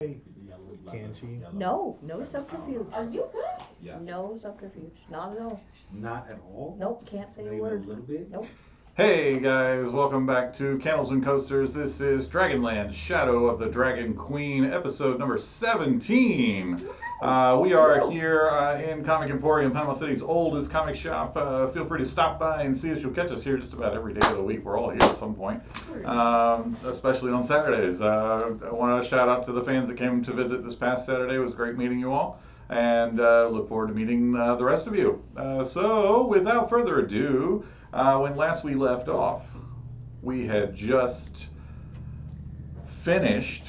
Can she? No subterfuge. Are you good? Yeah. No subterfuge. Not at all. Not at all? Nope, can't say Not a even word. a little bit? Nope. Hey guys, welcome back to Candles and Coasters. This is Dragonlance, Shadow of the Dragon Queen, episode number 17. We are here in Comic Emporium, Panama City's oldest comic shop. Feel free to stop by and see us. You'll catch us here just about every day of the week. We're all here at some point, especially on Saturdays. I want to shout out to the fans that came to visit this past Saturday. It was great meeting you all, and look forward to meeting the rest of you. So, without further ado, when last we left off, we had just finished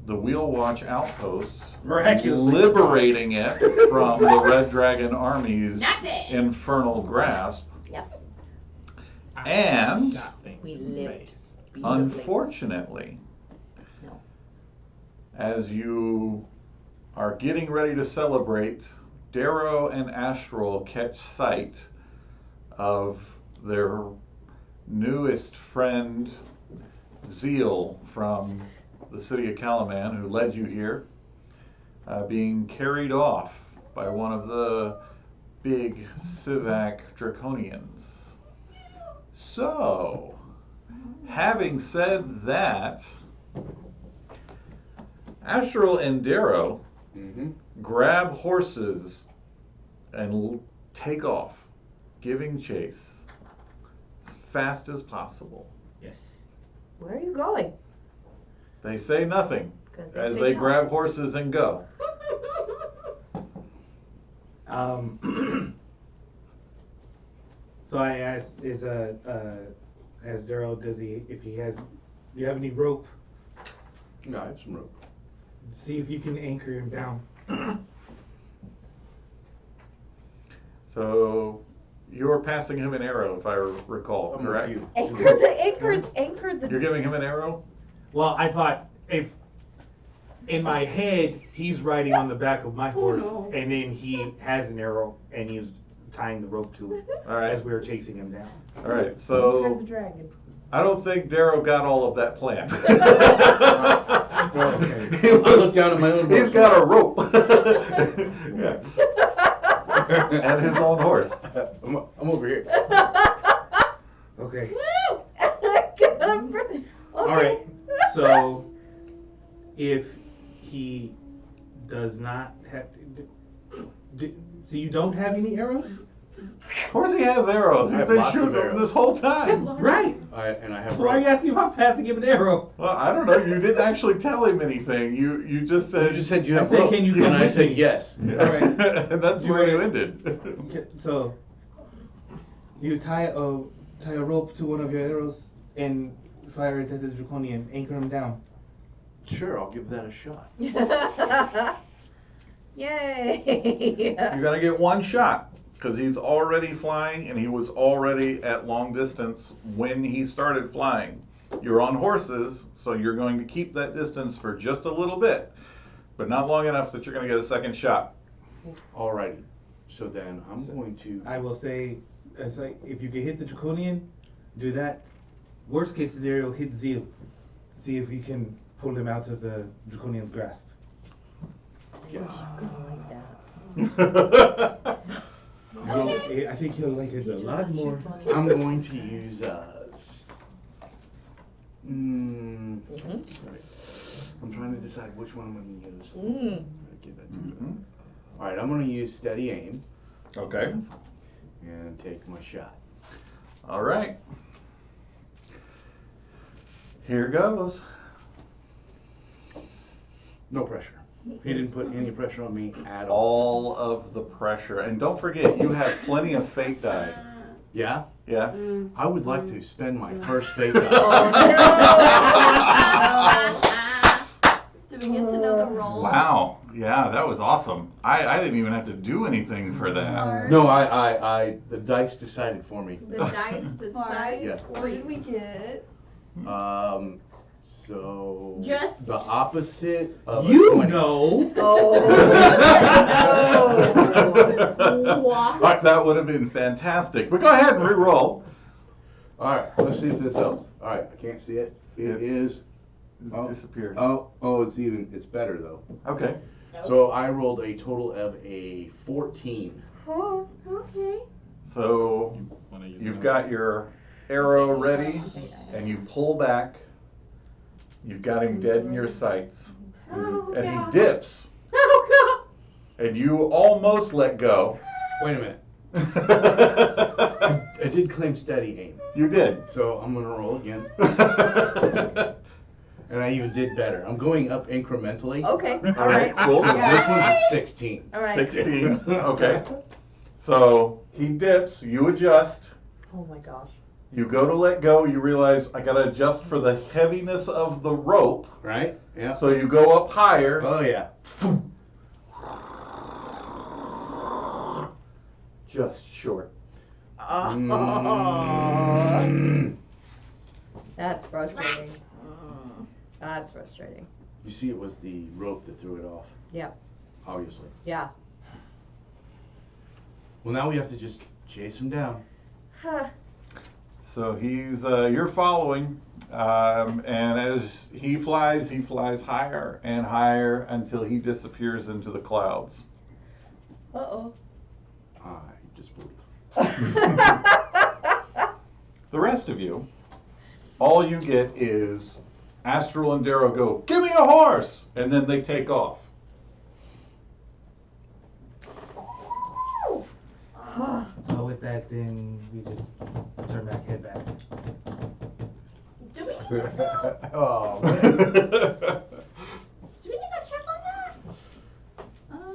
the Wheelwatch Outpost, liberating it from the Red Dragon Army's infernal grasp. Yep. And We lived. unfortunately, No. as you are getting ready to celebrate, Darrow and Astral catch sight of their newest friend, Zeal, from the city of Calaman, who led you here, being carried off by one of the big Civac Draconians. So, having said that, Astral and Darrow grab horses and take off, giving chase as fast as possible. Yes. Where are you going? They say nothing 'Cause as say they no. grab horses and go. So I asked, as Darrow, do you have any rope? No, I have some rope. See if you can anchor him down. So you're passing him an arrow, if I recall, I'm correct? with you. Anchor the. You're giving him an arrow? Well, I thought if in my head he's riding on the back of my horse, and then he has an arrow and he's tying the rope to it All right. as we were chasing him down. All right. Anchor the So dragon. I don't think Darrow got all of that plan. Okay. I look down at my own. He's got a rope. Yeah. And his own horse. I'm over here. Okay. Okay. All right. So if he does not have, so you don't have any arrows? Of course he has arrows. I He's have been lots of shooting them arrows. this whole time. Right. And I have So why are you rope. asking if I'm passing him an arrow? Well, I don't know. You didn't actually tell him anything. You just said. You just said you I have said, rope. can you come and I with said me? yes. Yeah. All right. And that's where you ended. Okay, so you tie a rope to one of your arrows and fire it at the draconian, anchor him down. Sure, I'll give that a shot. Yay! You gotta get one shot because he's already flying and he was already at long distance when he started flying. You're on horses, so you're going to keep that distance for just a little bit, but not long enough that you're going to get a second shot. Alrighty. So then I'm going to. I will say, it's like if you can hit the draconian, do that. Worst case scenario, hit Zeal. See if you can pull him out of the draconian's grasp. Yes. I think he'll like it a lot more. I'm going to use. Right. I'm trying to decide which one I'm going to use. Give that to you. All right, I'm going to use steady aim Okay. and take my shot. All right. Here goes. No pressure. He didn't put any pressure on me at all. All of the pressure. And don't forget, you have plenty of fate die. Yeah? Yeah? I would like to spend my first fate die. Do we get to know the role? Wow. Yeah, that was awesome. I didn't even have to do anything for that. No, the dice decided for me. The dice decide. Yeah. What did we get? So Just- the opposite of You a 20. know. What? That would have been fantastic. But go ahead and re-roll. All right, let's see if this helps. All right, I can't see it. It is It's disappeared. It's better though. Okay. So I rolled a total of a 14. Oh, okay. So you've got your arrow ready, and you pull back. You've got him dead in your sights, Oh, and he God. dips, Oh, and you almost let go. Wait a minute. I did claim steady aim. You did. So I'm gonna roll again. And I even did better. I'm going up incrementally. God. Okay. All right, cool. So this one's a 16. All right. 16. Okay. So he dips, you adjust, Oh my gosh. you go to let go, you realize I gotta adjust for the heaviness of the rope. Right? Yeah. So you go up higher. Oh yeah. Just short. Mm. That's frustrating. That's frustrating. You see, it was the rope that threw it off. Yeah. Obviously. Yeah. Well, now we have to just chase him down. Huh. So he's you're following, and as he flies higher and higher until he disappears into the clouds. Uh-oh. I disbelieve. The rest of you, all you get is Astral and Darrow go, "Give me a horse!" and then they take off. So with that, then we just turn back, head back. Do we Oh. do we need to check on that?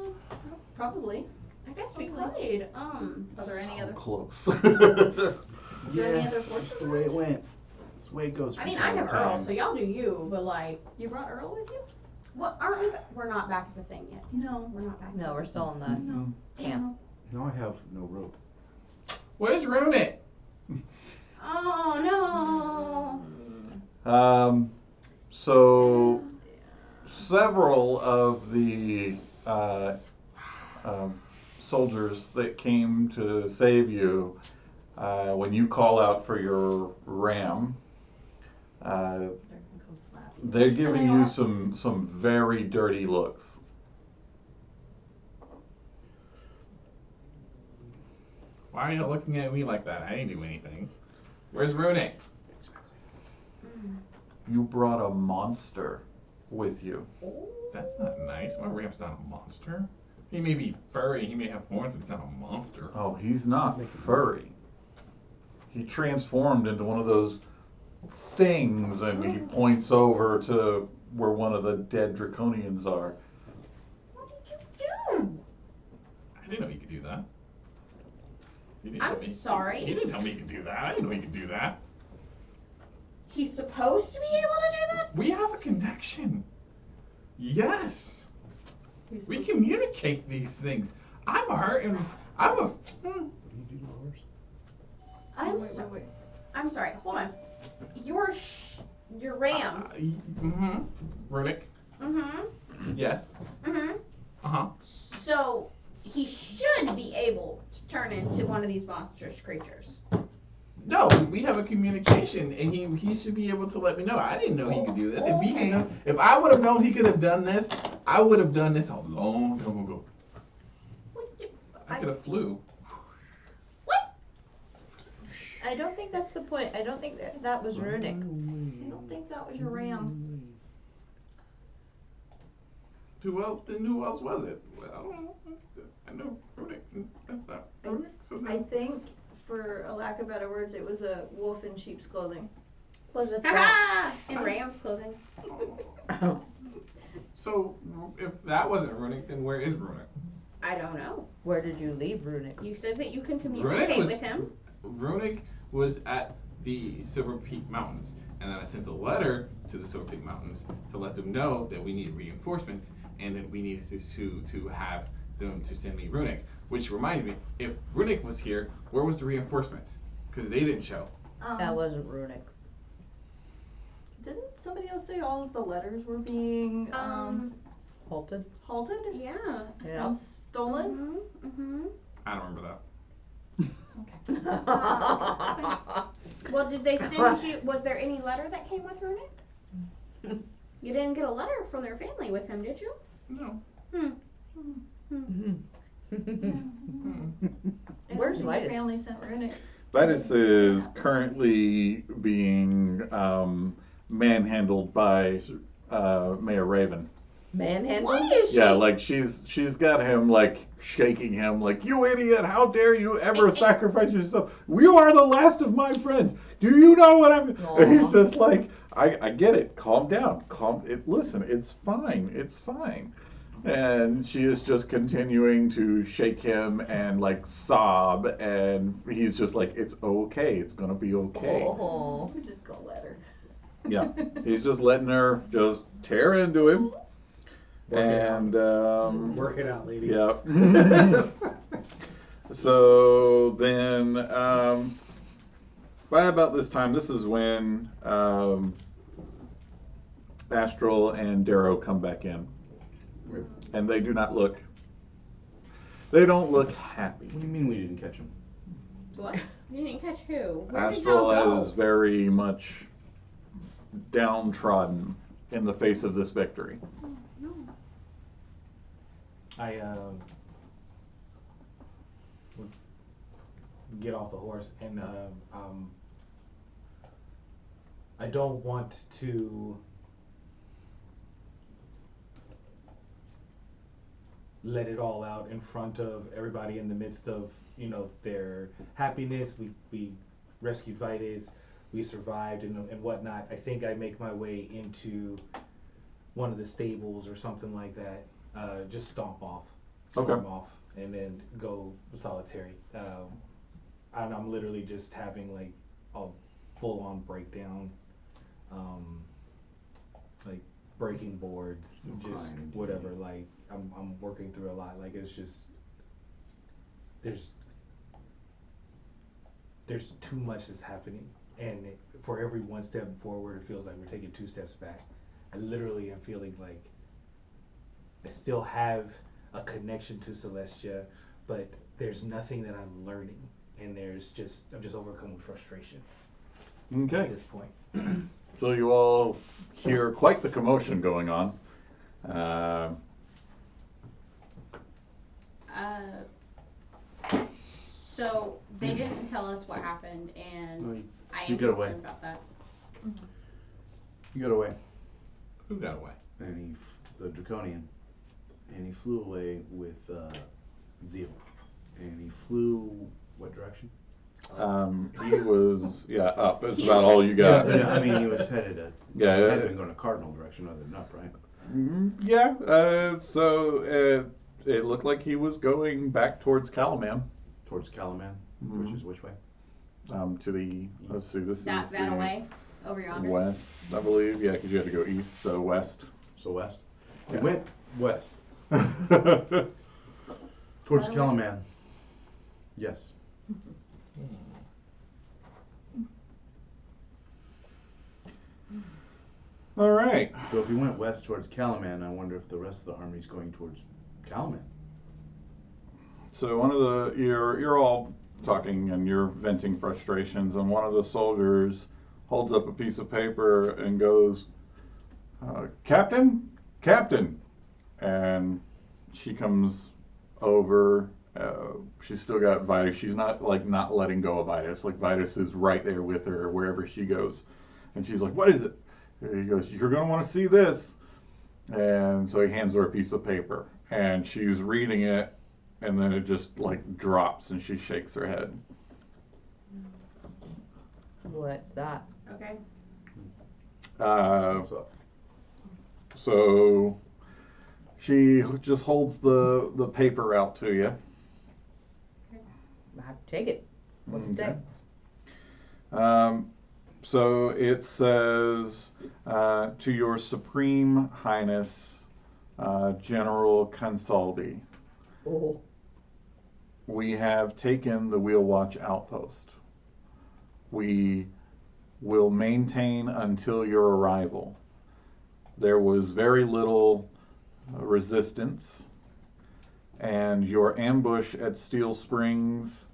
Probably. I guess we could. Are there any other? Close. Are there any other That's horses? the way it went. That's the way it goes. I mean, from I time have to time. Earl, so y'all do you, but like, You brought Earl with you? what, aren't we, we're not back at the thing yet. No. We're not back. No, we're still in the No. camp. No, I have no rope. Where's Runic? Oh, So several of the soldiers that came to save you, when you call out for your ram, they're giving you some very dirty looks. Why are you looking at me like that? I didn't do anything. Where's Runic? You brought a monster with you. That's not nice. My ram's not a monster. He may be furry, he may have horns, but he's not a monster. Oh, he's not furry. He transformed into one of those things, and he points over to where one of the dead draconians are. What did you do? I didn't know he could do that. He didn't I'm tell me. sorry. He didn't tell me he could do that. I didn't know he could do that. He's supposed to be able to do that? We have a connection. Yes. We communicate these things. I'm hurt and I'm a. I'm sorry, hold on. Your ram. Mm-hmm. Runic. Mm-hmm. Yes. Mm-hmm. Uh-huh. So, he should be able to turn into one of these monstrous creatures. No, we have a communication, and he should be able to let me know. I didn't know he could do this. If he could know, if I would have known he could have done this, I would have done this a long time ago. I could have flew. I don't think that's the point. I don't think that was Runic. I don't think that was your ram. Who else? Then who else was it? Well, I know Runic. That's not Runic. So I then, think, for a lack of better words, it was a wolf in sheep's clothing. Was it that? Ha! In ram's clothing. so if that wasn't Runic, then where is Runic? I don't know. Where did you leave Runic? You said that you can Runic communicate was with him. Runic was at the Silver Peak Mountains, and then I sent a letter to the Silver Peak Mountains to let them know that we needed reinforcements and that we needed to have them to send me Runic. Which reminds me, if Runic was here, where was the reinforcements? Because they didn't show. That wasn't Runic. Didn't somebody else say all of the letters were being Halted? halted Yeah. Yeah. and stolen? Mm-hmm. I don't remember that. Well, did they send you, was there any letter that came with Runic? You didn't get a letter from their family with him, did you? No. Where's Your Vitus? family sent Runic. Vitus is currently being manhandled by Mayor Raven. Manhandled? Why is Yeah, she? like she's got him like shaking him like, you idiot, how dare you ever sacrifice yourself? You are the last of my friends. Do you know what I'm And he's just like, I get it. Calm down. Listen, it's fine. It's fine. And she is just continuing to shake him and like sob, and he's just like, it's okay. It's gonna be okay. Oh. We just go let her. Yeah. He's just letting her just tear into him. Work it out. And Work it out, lady. yeah. So then, by about this time, this is when Astral and Darrow come back in, and they do not look. They don't look happy. What do you mean we didn't catch him? What? You didn't catch who? Where Astral did y'all is go? very much downtrodden in the face of this victory. No. I would get off the horse and I don't want to let it all out in front of everybody in the midst of, you know, their happiness. We rescued Vitus, we survived and whatnot. I think I make my way into one of the stables or something like that. Just storm off, and then go solitary. And I'm literally just having like a full-on breakdown, like breaking boards, just crying. whatever. Like I'm working through a lot. Like it's just there's too much that's happening, and for every one step forward, it feels like we're taking 2 steps back. I literally am feeling like I still have a connection to Celestia, but there's nothing that I'm learning, and I'm just overcome with frustration at Okay. this point. So you all hear quite the commotion going on. So they didn't tell us what happened, and No, I you am got away. concerned about that. He got away. Who got away? And the Draconian. And he flew away with Zeal. And he flew what direction? He was up. That's about all you got. Yeah, I mean he was headed Yeah, had been going a cardinal direction other than up, right? So it looked like he was going back towards Calaman. Towards Calaman, Mhm. which is which way? To the, let's see, this That is that the away, over yonder. west, I believe. Yeah, because you had to go east, so west. So west. Yeah. He went west. Okay. Towards That way? Calaman. Yes. All right. So if he went west towards Calaman, I wonder if the rest of the army's going towards Calaman. So one of the you're all talking and you're venting frustrations, and one of the soldiers holds up a piece of paper and goes, "Captain, Captain," and she comes over. She's still got Vitus. She's not letting go of Vitus. Like Vitus is right there with her wherever she goes, and she's like, "What is it?" And he goes, "You're gonna want to see this." And so he hands her a piece of paper, and she's reading it. And then it just like drops and she shakes her head. What's that? Okay. What's up? So she just holds the paper out to you. I have to take it. What's it say? So it says, to your Supreme Highness, General Consaldi, Oh. we have taken the Wheelwatch Outpost. We will maintain until your arrival. There was very little resistance, and your ambush at Steel Springs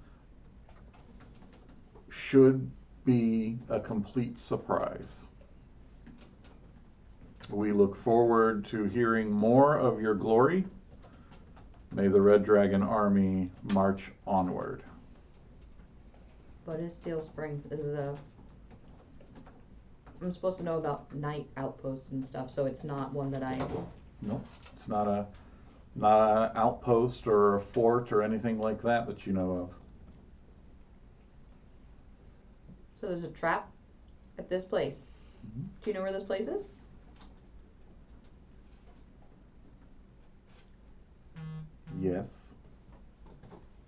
should be a complete surprise. We look forward to hearing more of your glory. May the Red Dragon Army march onward. What is Steel Springs? I'm supposed to know about night outposts and stuff, so it's not one that I. No, it's not a outpost or a fort or anything like that you know of. So there's a trap at this place. Mhm. Do you know where this place is? Yes,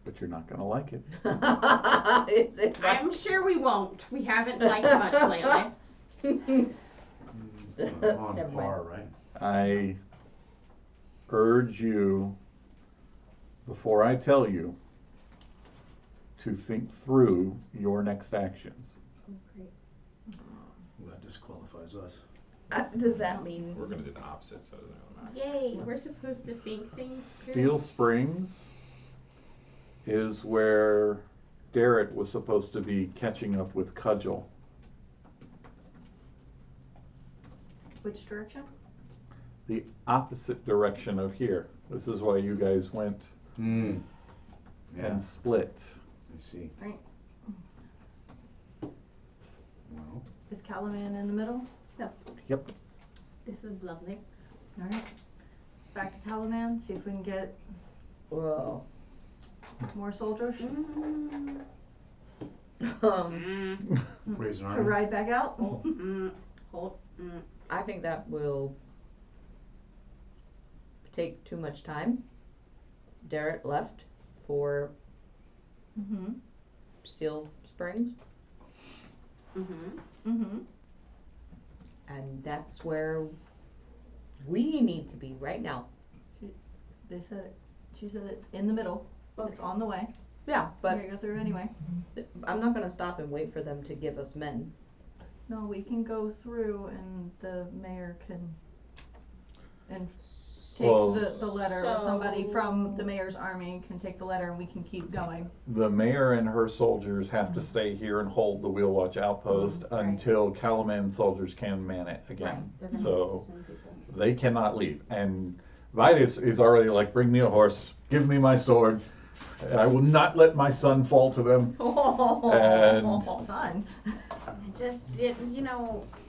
but you're not gonna like it. Is it I'm sure we won't. We haven't liked much lately. On Never par, mind. right? I urge you, before I tell you, to think through your next actions. Well, that disqualifies us. Does that mean? We're gonna do the opposite, so it doesn't really matter. Yay, we're supposed to think things through. Steel Springs is where Darrett was supposed to be catching up with Cudgel. Which direction? The opposite direction of here. This is why you guys went Yeah, and split. I see. Right. Well, Is Calaman in the middle? Yep. This is lovely. Alright. Back to Calaman, see if we can get Whoa. more soldiers raise an to army. ride back out. Hold. Hold. I think that will take too much time. Darrett left for Mm-hmm. Steel Springs, Mm-hmm. and that's where we need to be right now. They said it. She said it's in the middle. It's on the way. Yeah, But but we go through anyway. I'm not gonna stop and wait for them to give us men. No, we can go through and the mayor can take Well- the letter, or somebody So- from the mayor's army can take the letter and we can keep going. The mayor and her soldiers have to stay here and hold the Wheelwatch Outpost Right. until Calaman soldiers can man it again. They're gonna So have to send people. they cannot leave. And Vitus is already like, bring me a horse, give me my sword. I will not let my son fall to them. And- Son.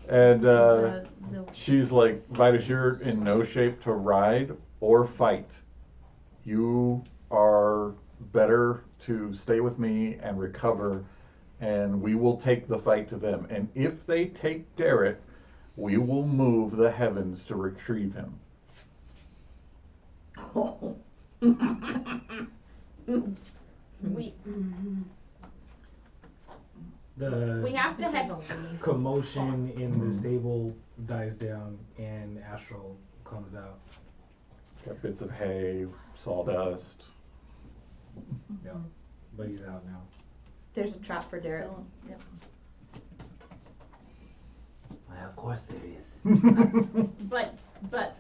And The she's like, Vitus, you're in no shape to ride or fight. You are better to stay with me and recover, and we will take the fight to them. And if they take Darrett, we will move the heavens to retrieve him. we The have to head. commotion in the stable dies down and Astral comes out. Got bits of hay, sawdust. Yeah, but he's out now. There's a trap for Darrett. Yep. Well, of course there is. But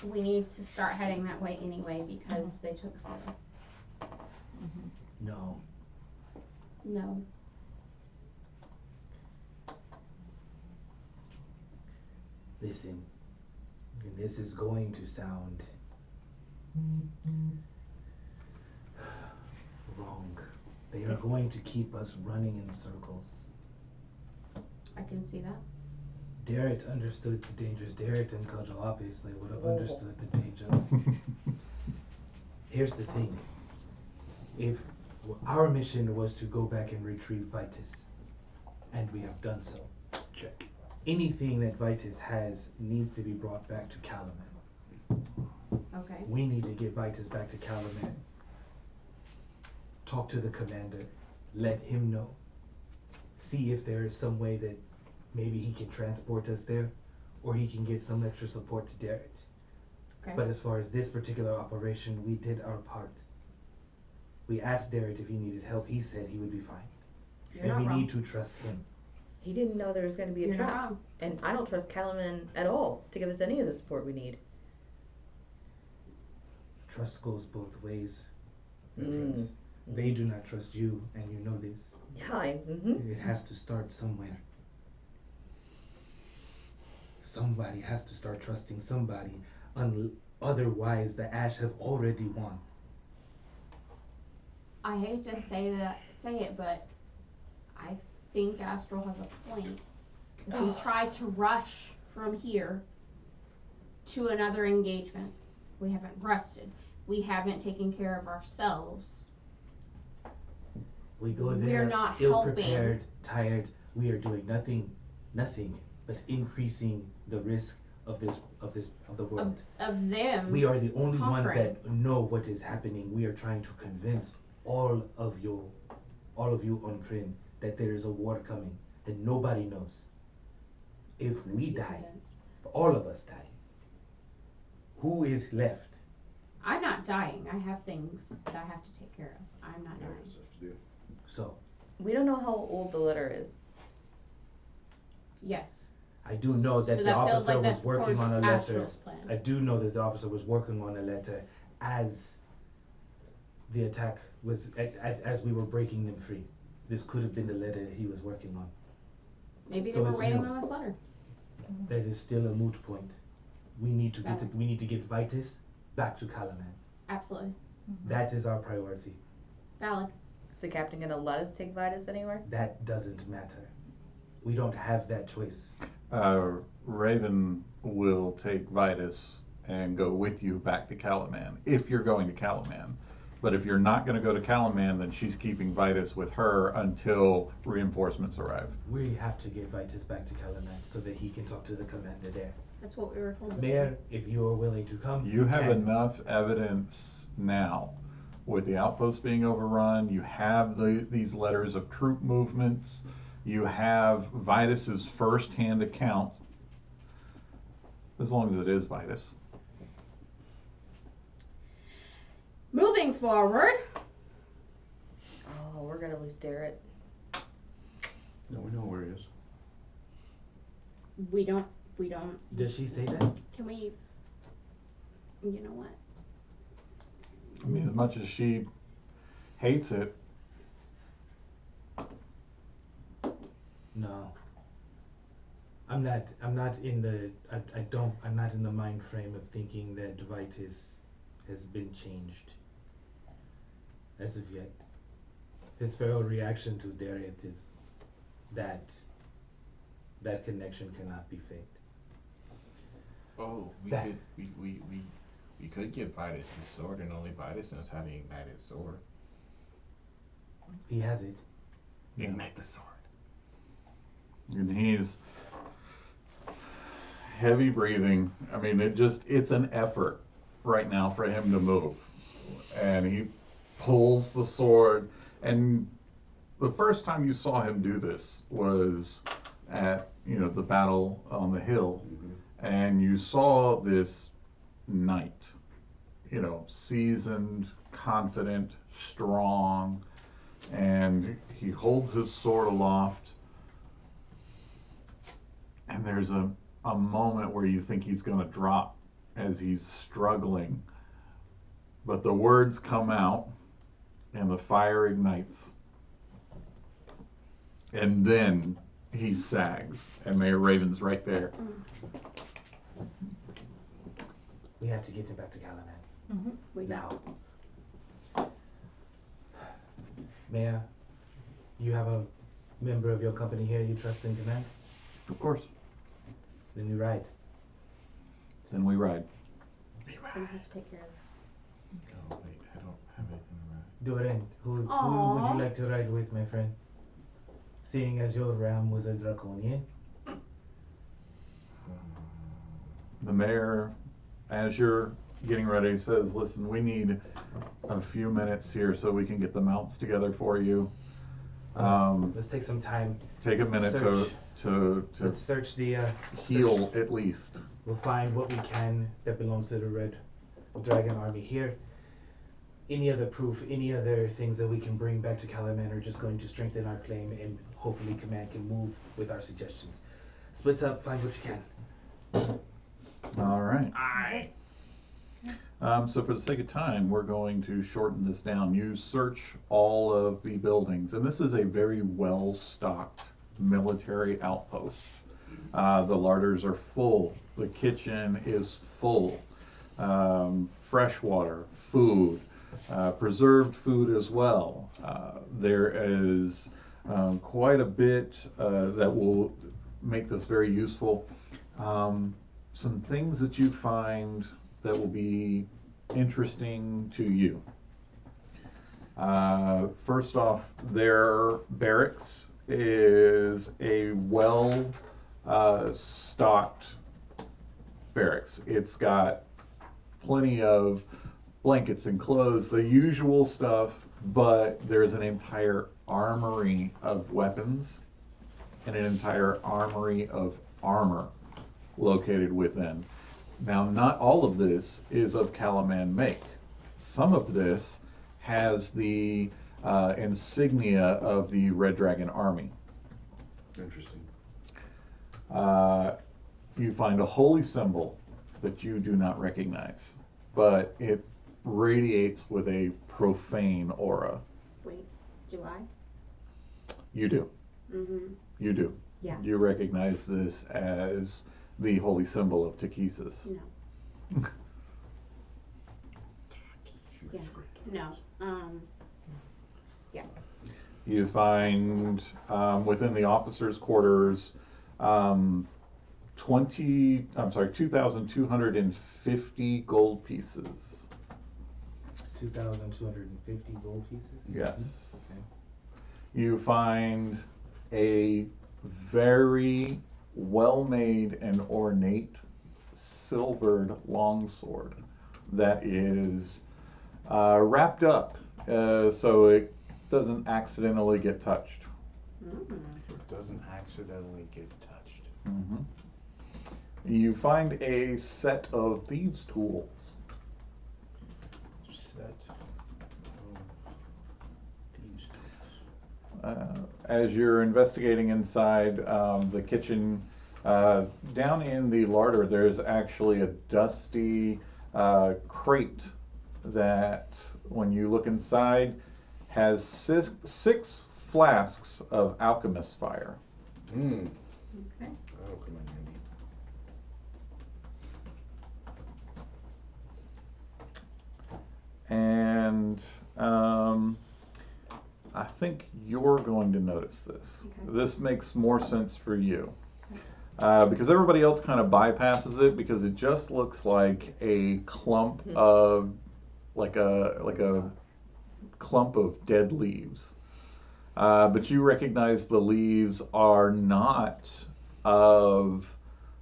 we need to start heading that way anyway because they took Sarah. No, No. listen, and this is going to sound wrong. They are going to keep us running in circles. I can see that. Darrett understood the dangers. Darrett and Cudgel obviously would have understood the dangers. Here's the thing. If our mission was to go back and retrieve Vitus, and we have done so. Check. Anything that Vitus has needs to be brought back to Calaman. Okay. We need to get Vitus back to Calaman. Talk to the commander. Let him know. See if there is some way that maybe he can transport us there, or he can get some extra support to Darrett. Okay. But as far as this particular operation, we did our part. We asked Darrett if he needed help. He said he would be fine. You're And not we wrong. need to trust him. He didn't know there was going to be a You're not trap, wrong. and I don't trust Calaman at all to give us any of the support we need. Trust goes both ways, my friends. They do not trust you, and you know this. Yeah, It has to start somewhere. Somebody has to start trusting somebody. Otherwise, the Ash have already won. I hate to say it, but I think Astral has a point. If we try to rush from here to another engagement, we haven't rested. We haven't taken care of ourselves. We go We're there not ill-prepared, tired. We are doing nothing but increasing the risk of the world. Of them. We are the only ones conquering. that know what is happening. We are trying to convince all of you on Kryn that there is a war coming and nobody knows. If we die, if all of us die, who is left? I'm not dying. I have things that I have to take care of. I'm not dying. So We don't know how old the letter is. Yes. I do know that So the that feels officer like was that's working on a towards letter. Astral's plan. I do know that the officer was working on a letter as the attack was, as we were breaking them free. This could have been the letter that he was working on. Maybe they So were it's waiting new. on this letter. That is still a moot point. We need to get Vitus back to Kalaman. Absolutely. That is our priority. Valid. Is the captain gonna let us take Vitus anywhere? That doesn't matter. We don't have that choice. Raven will take Vitus and go with you back to Kalaman, if you're going to Kalaman. But if you're not going to go to Kalaman, then she's keeping Vitus with her until reinforcements arrive. We have to get Vitus back to Kalaman so that he can talk to the commander there. That's what we were told. Mayor, if you are willing to come, You have can. enough evidence now, with the outpost being overrun, you have these letters of troop movements, you have Vitus's first-hand account, as long as it is Vitus. Moving forward. Oh, we're gonna lose Darrett. No, we know where he is. We don't. Does she say that? Can we? You know what? I mean, as much as she hates it, No. I'm not in the mind frame of thinking that Vitus has been changed as of yet. His feral reaction to Darriet is that connection cannot be faked. Oh, That- we could give Vitus his sword, and only Vitus knows how to ignite his sword. He has it. Yeah. Ignite the sword. and he's heavy breathing. I mean, it's an effort right now for him to move. And he pulls the sword, and the first time you saw him do this was at, the battle on the hill, and you saw this knight, seasoned, confident, strong, and he holds his sword aloft, and there's a moment where you think he's going to drop as he's struggling, but the words come out and the fire ignites, and then he sags, and Mayor Raven's right there. We have to get him back to Kalaman. We Now. Mayor, you have a member of your company here you trust in command? Of course. Then we ride. Then we ride. We have to take care of this. Oh wait, I don't have anything to write. Doran, who would Aw. you like to ride with, my friend? Seeing as your ram was a draconian. The mayor, as you're getting ready, says, listen, we need a few minutes here so we can get the mounts together for you. Let's take some time. Take a minute Search. to Let's search the heal at least. We'll find what we can that belongs to the Red Dragon Army here. Any other proof, any other things that we can bring back to Kalaman are just going to strengthen our claim, and hopefully command can move with our suggestions. Split up, find what you can. All right. So for the sake of time, we're going to shorten this down. You search all of the buildings, and this is a very well-stocked military outpost. The larders are full. The kitchen is full. Fresh water, food, preserved food as well. There is quite a bit that will make this very useful. Some things that you find that will be interesting to you. First off, their barracks is a well stocked barracks. It's got plenty of blankets and clothes, the usual stuff, but there's an entire armory of weapons and an entire armory of armor located within. Now, not all of this is of Calaman make. Some of this has the insignia of the Red Dragon Army. Interesting. You find a holy symbol that you do not recognize, but it radiates with a profane aura. Wait, do I? You do. Mm-hmm. You do. Yeah. You recognize this as the holy symbol of Takesis. No. Yeah. No. Yeah. You find within the officers' quarters 2,250 gold pieces. 2,250 gold pieces? Yes. Okay. You find a very well-made and ornate silvered longsword that is wrapped up so it doesn't accidentally get touched. Mm. It doesn't accidentally get touched. Mm-hmm. You find a set of thieves' tools. Set of thieves' tools. As you're investigating inside the kitchen, down in the larder, there's actually a dusty crate that, when you look inside, has six flasks of alchemist's fire. Hmm. Okay. That'll come in handy. And I think you're going to notice this. Okay. This makes more sense for you. Because everybody else kind of bypasses it because it just looks like a clump of like a clump of dead leaves. But you recognize the leaves are not of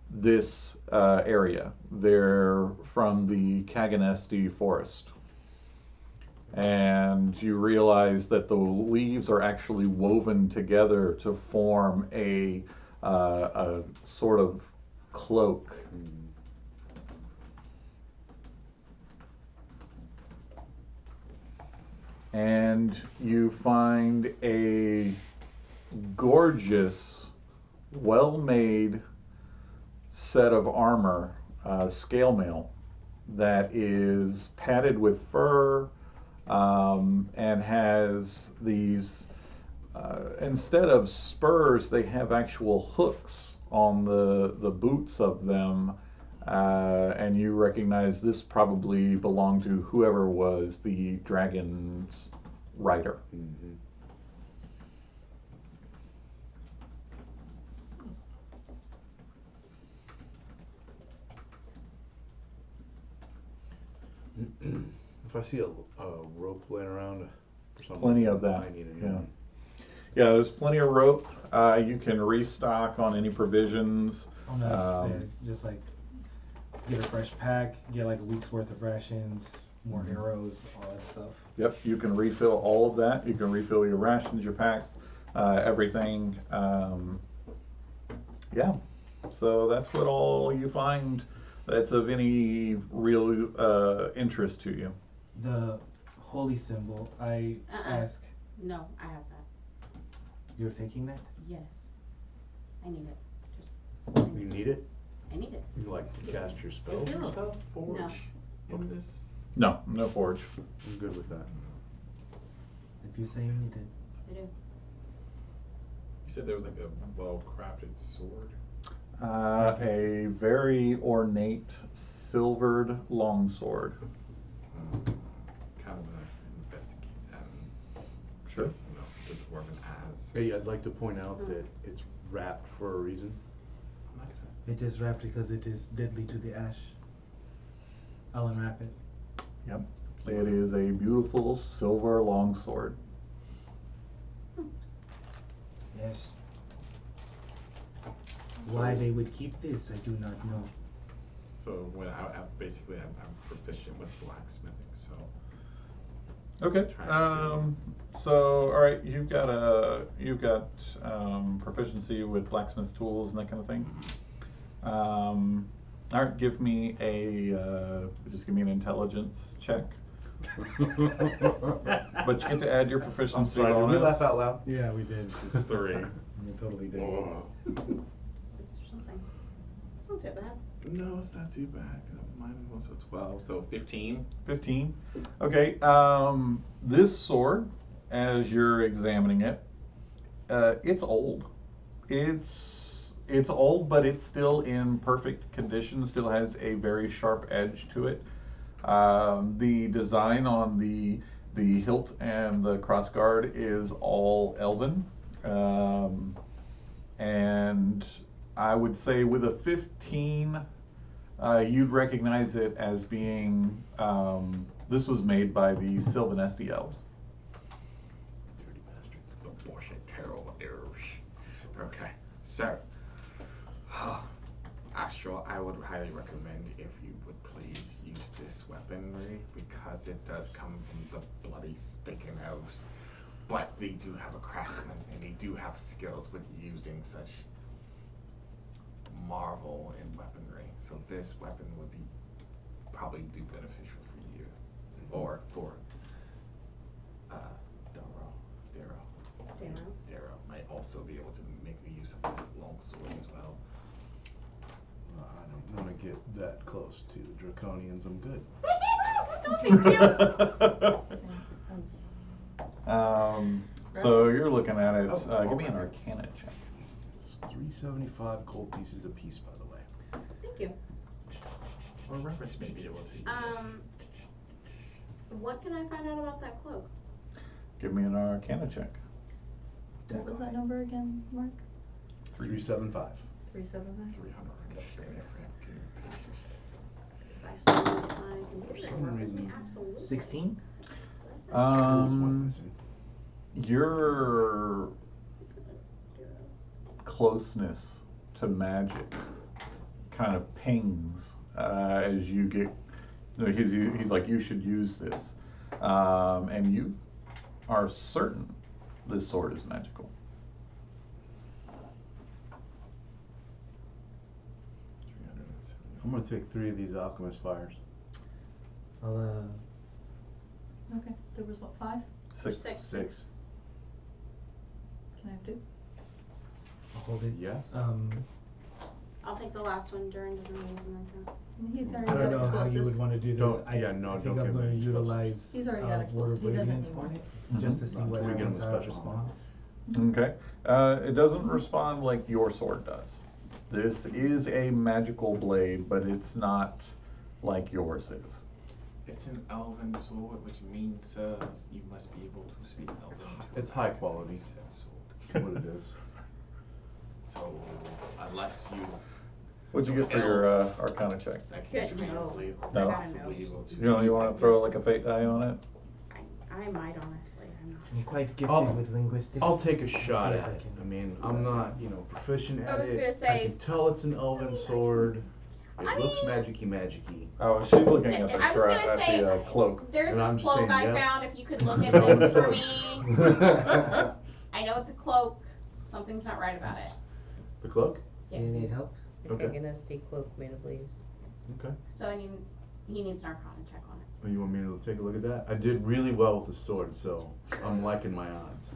this area. They're from the Kaganesti forest. And you realize that the leaves are actually woven together to form a sort of cloak. And you find a gorgeous, well-made set of armor, scale mail, that is padded with fur and has these, instead of spurs, they have actual hooks on the boots of them. And you recognize this probably belonged to whoever was the dragon's rider. Mm-hmm. If I see a rope laying around, or something, Plenty of that, I need a new yeah. one. Yeah, there's plenty of rope. You can restock on any provisions. On that, just like get a fresh pack, get like a week's worth of rations, more arrows, all that stuff. Yep, you can refill all of that. You can refill your rations, your packs, everything. Yeah, so that's what all you find that's of any real interest to you. The holy symbol, I ask, No, I have that. you're taking that? Yes. I need it. You need it? I need it. You like to cast your spells Is there and a stuff? forge in this? No, no forge. I'm good with that. If you say you need it. I do. You said there was like a well-crafted sword. A very ornate silvered longsword. Kind of gonna investigate that. Sure. Just, the dwarven as. Hey, I'd like to point out that it's wrapped for a reason. I'm not gonna. It is wrapped because it is deadly to the ash. I'll unwrap it. Yep. It is a beautiful silver longsword. Yes. Why they would keep this, I do not know. So when I'm proficient with blacksmithing, so. Okay. Trying So all right, you've got proficiency with blacksmith tools and that kind of thing. All right, give me an intelligence check. But you get to add your proficiency I'm sorry, bonus. did we laugh out loud? Yeah, we did. It's 3. We totally did. Something. It's not too bad. No, it's not too bad. That was mine was also 12, so 15. 15. Okay. This sword, as you're examining it, it's old. It's old, but it's still in perfect condition. Still has a very sharp edge to it. The design on the hilt and the crossguard is all elven, and I would say with a 15, you'd recognize it as being this was made by the Sylvanesti elves. Dirty bastard. The bullshit terrible errors. Okay, so Astral, I would highly recommend if you would please use this weaponry because it does come from the bloody stinking elves. But they do have a craftsman and they do have skills with using such marvel in weaponry. So this weapon would be probably be beneficial for you or for Darrow might also be able to make use of this long sword as well. I don't want to get that close to the Draconians. I'm good. So you're looking at it. Give me an Arcana check. It's 375 gold pieces apiece, by the way. Thank you. Or reference may be able to. What can I find out about that cloak? Give me an Arcana check. What was that number again, Mark? 375. 375? 300. If I still use my computer, For some reason. absolutely. 16? There's one missing. Your closeness to magic kind of pings as you get. He's like, you should use this, and you are certain this sword is magical. I'm gonna take 3 of these alchemist fires. I'll, Okay, there was what, 5? 6. 6. Can I have 2? I'll hold it. Yes. I'll take the last one during the remove. He's I already don't got know how you would explosives. want to do this. Don't- I, yeah, no, I don't think I'm give going to him utilize He's already got Word of explosives. He doesn't Radiance need on more. it, just to see Mhm. what We get him happens, a how it special responds. Okay. It doesn't respond like your sword does. This is a magical blade, but it's not like yours is. It's an elven sword, which means you must be able to speak elven. It's high quality. Sword. What it is. So unless you What'd you get for your Arcana check? I can't Good. translate or No. possibly able to. You want to throw like a fate die on it? I might honestly. I'm not. I'm quite gifted I'll- with linguistics. I'll take a I'll see shot if at I it. can- I mean, I'm not, proficient I at was it. gonna I say- can tell it's an elven sword. It I looks mean- magicy. Oh, she's looking at the I was gonna say- cloak. There's And I'm this just cloak saying, I yeah. found. If you could look at No, this for it's- me. I know it's a cloak. Something's not right about it. The cloak? Do you need help? Okay. Antagonistic cloak made of leaves. Okay. So he needs an Arcana check on it. Oh, you want me to take a look at that? I did really well with the sword, so I'm liking my odds.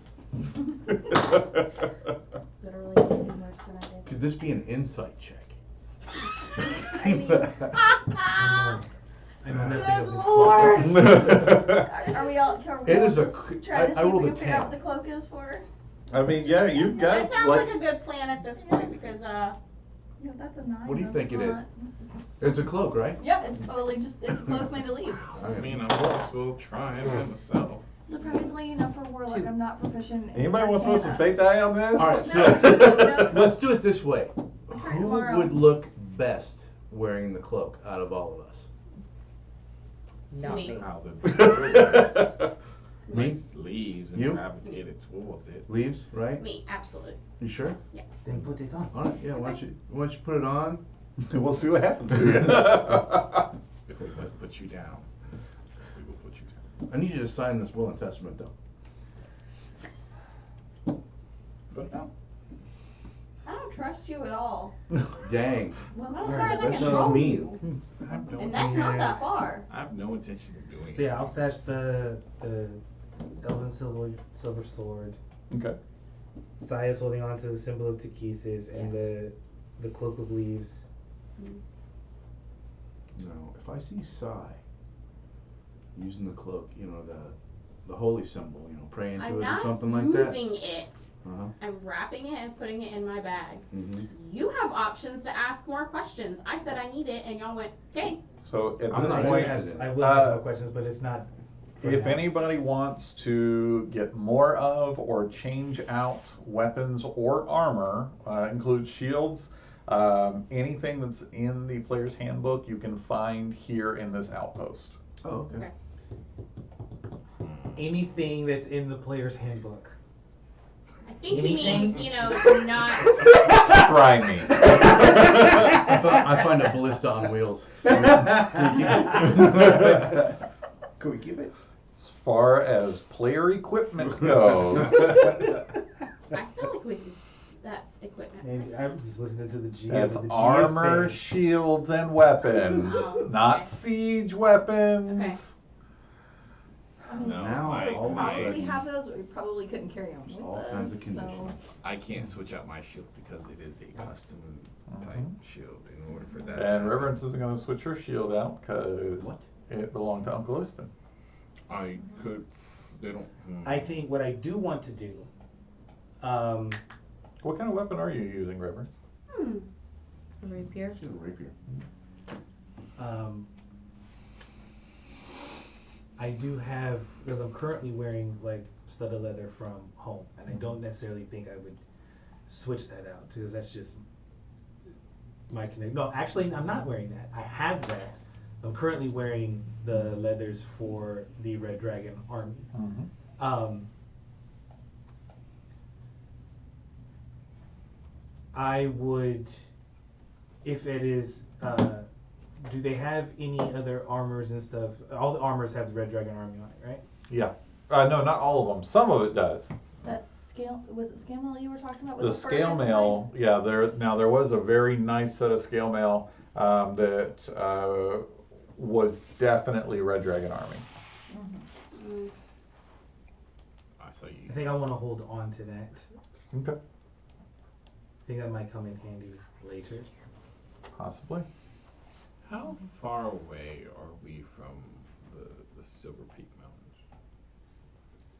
Literally did worse than I did. Could this be an insight check? I mean, I know nothing of Good this Lord. cloak. Are we all It is a just cr- trying to I see if rolled we a can figure out 10. what the cloak is for? I mean, yeah, you've got That sounds like a good plan at this point because Yeah, that's a 9. What do you that's think it is? not- It's a cloak, right? Yeah, it's totally just, it's a cloak made of leaves. I mean, I might as well try it myself. Surprisingly enough for Warlock, I'm not proficient in Anybody want to throw some Arcana. fate die on this? All right, so No. let's do it this way. Try Who tomorrow. would look best wearing the cloak out of all of us? Not me. How the Me? nice leaves and You? gravitated towards it. Leaves, right? Me, absolutely. You sure? Then put it on. All right, yeah. Why don't you put it on? We'll see what happens to you. If we must put you down, we will put you down. I need you to sign this will and testament, though. Put it down. I don't trust you at all. Dang. Not as Alright, far as I that's can so throw mean. you. I have no And that's not Yeah. that far. I have no intention of doing So yeah, it. I'll stash the elven silver sword. Okay. Saya's holding on to the symbol of Takesis and Yes. the cloak of leaves. No, if I see Sai using the cloak, the holy symbol, praying to I'm it or not something like that. using it. Uh-huh. I'm wrapping it and putting it in my bag. Mm-hmm. You have options to ask more questions. I said I need it, and y'all went, okay. So at I'm this not point, interested in I it. will have more questions, but it's not. for if now. anybody wants to get more of or change out weapons or armor, includes shields, anything that's in the player's handbook you can find here in this outpost. Oh, okay. Anything that's in the player's handbook. I think he Anything? means, not. Try me. I find a ballista on wheels. Can we keep it? As far as player equipment goes, I feel like that's equipment. And I'm just listening to the GM. that's what the GM armor, say. shields, and weapons, Oh, not okay. siege weapons. Okay. No, Now, all of a Probably sudden, have those, but we probably couldn't carry them there's with all us, kinds of so- conditions. I can't switch out my shield because it is a custom type shield in order for that. And Reverence isn't going to switch her shield out because What? it belonged to Uncle Ispin. I could. They don't. I think what I do want to do. What kind of weapon are you using, Reverence? Rapier. She's a rapier. I do have, because I'm currently wearing like studded leather from home, and I don't necessarily think I would switch that out because that's just my connect. No, actually, I'm not wearing that. I have that. I'm currently wearing the leathers for the Red Dragon army. I would, if it is, do they have any other armors and stuff? All the armors have the Red Dragon army on it, right? Yeah. No, not all of them. Some of it does. That scale, was it scale mail you were talking about? The with fur scale inside? mail, yeah. There was a very nice set of scale mail that was definitely Red Dragon Army. I saw you. I think I want to hold on to that. Okay. I think that might come in handy later. Possibly. How far away are we from the Silver Peak Mountains?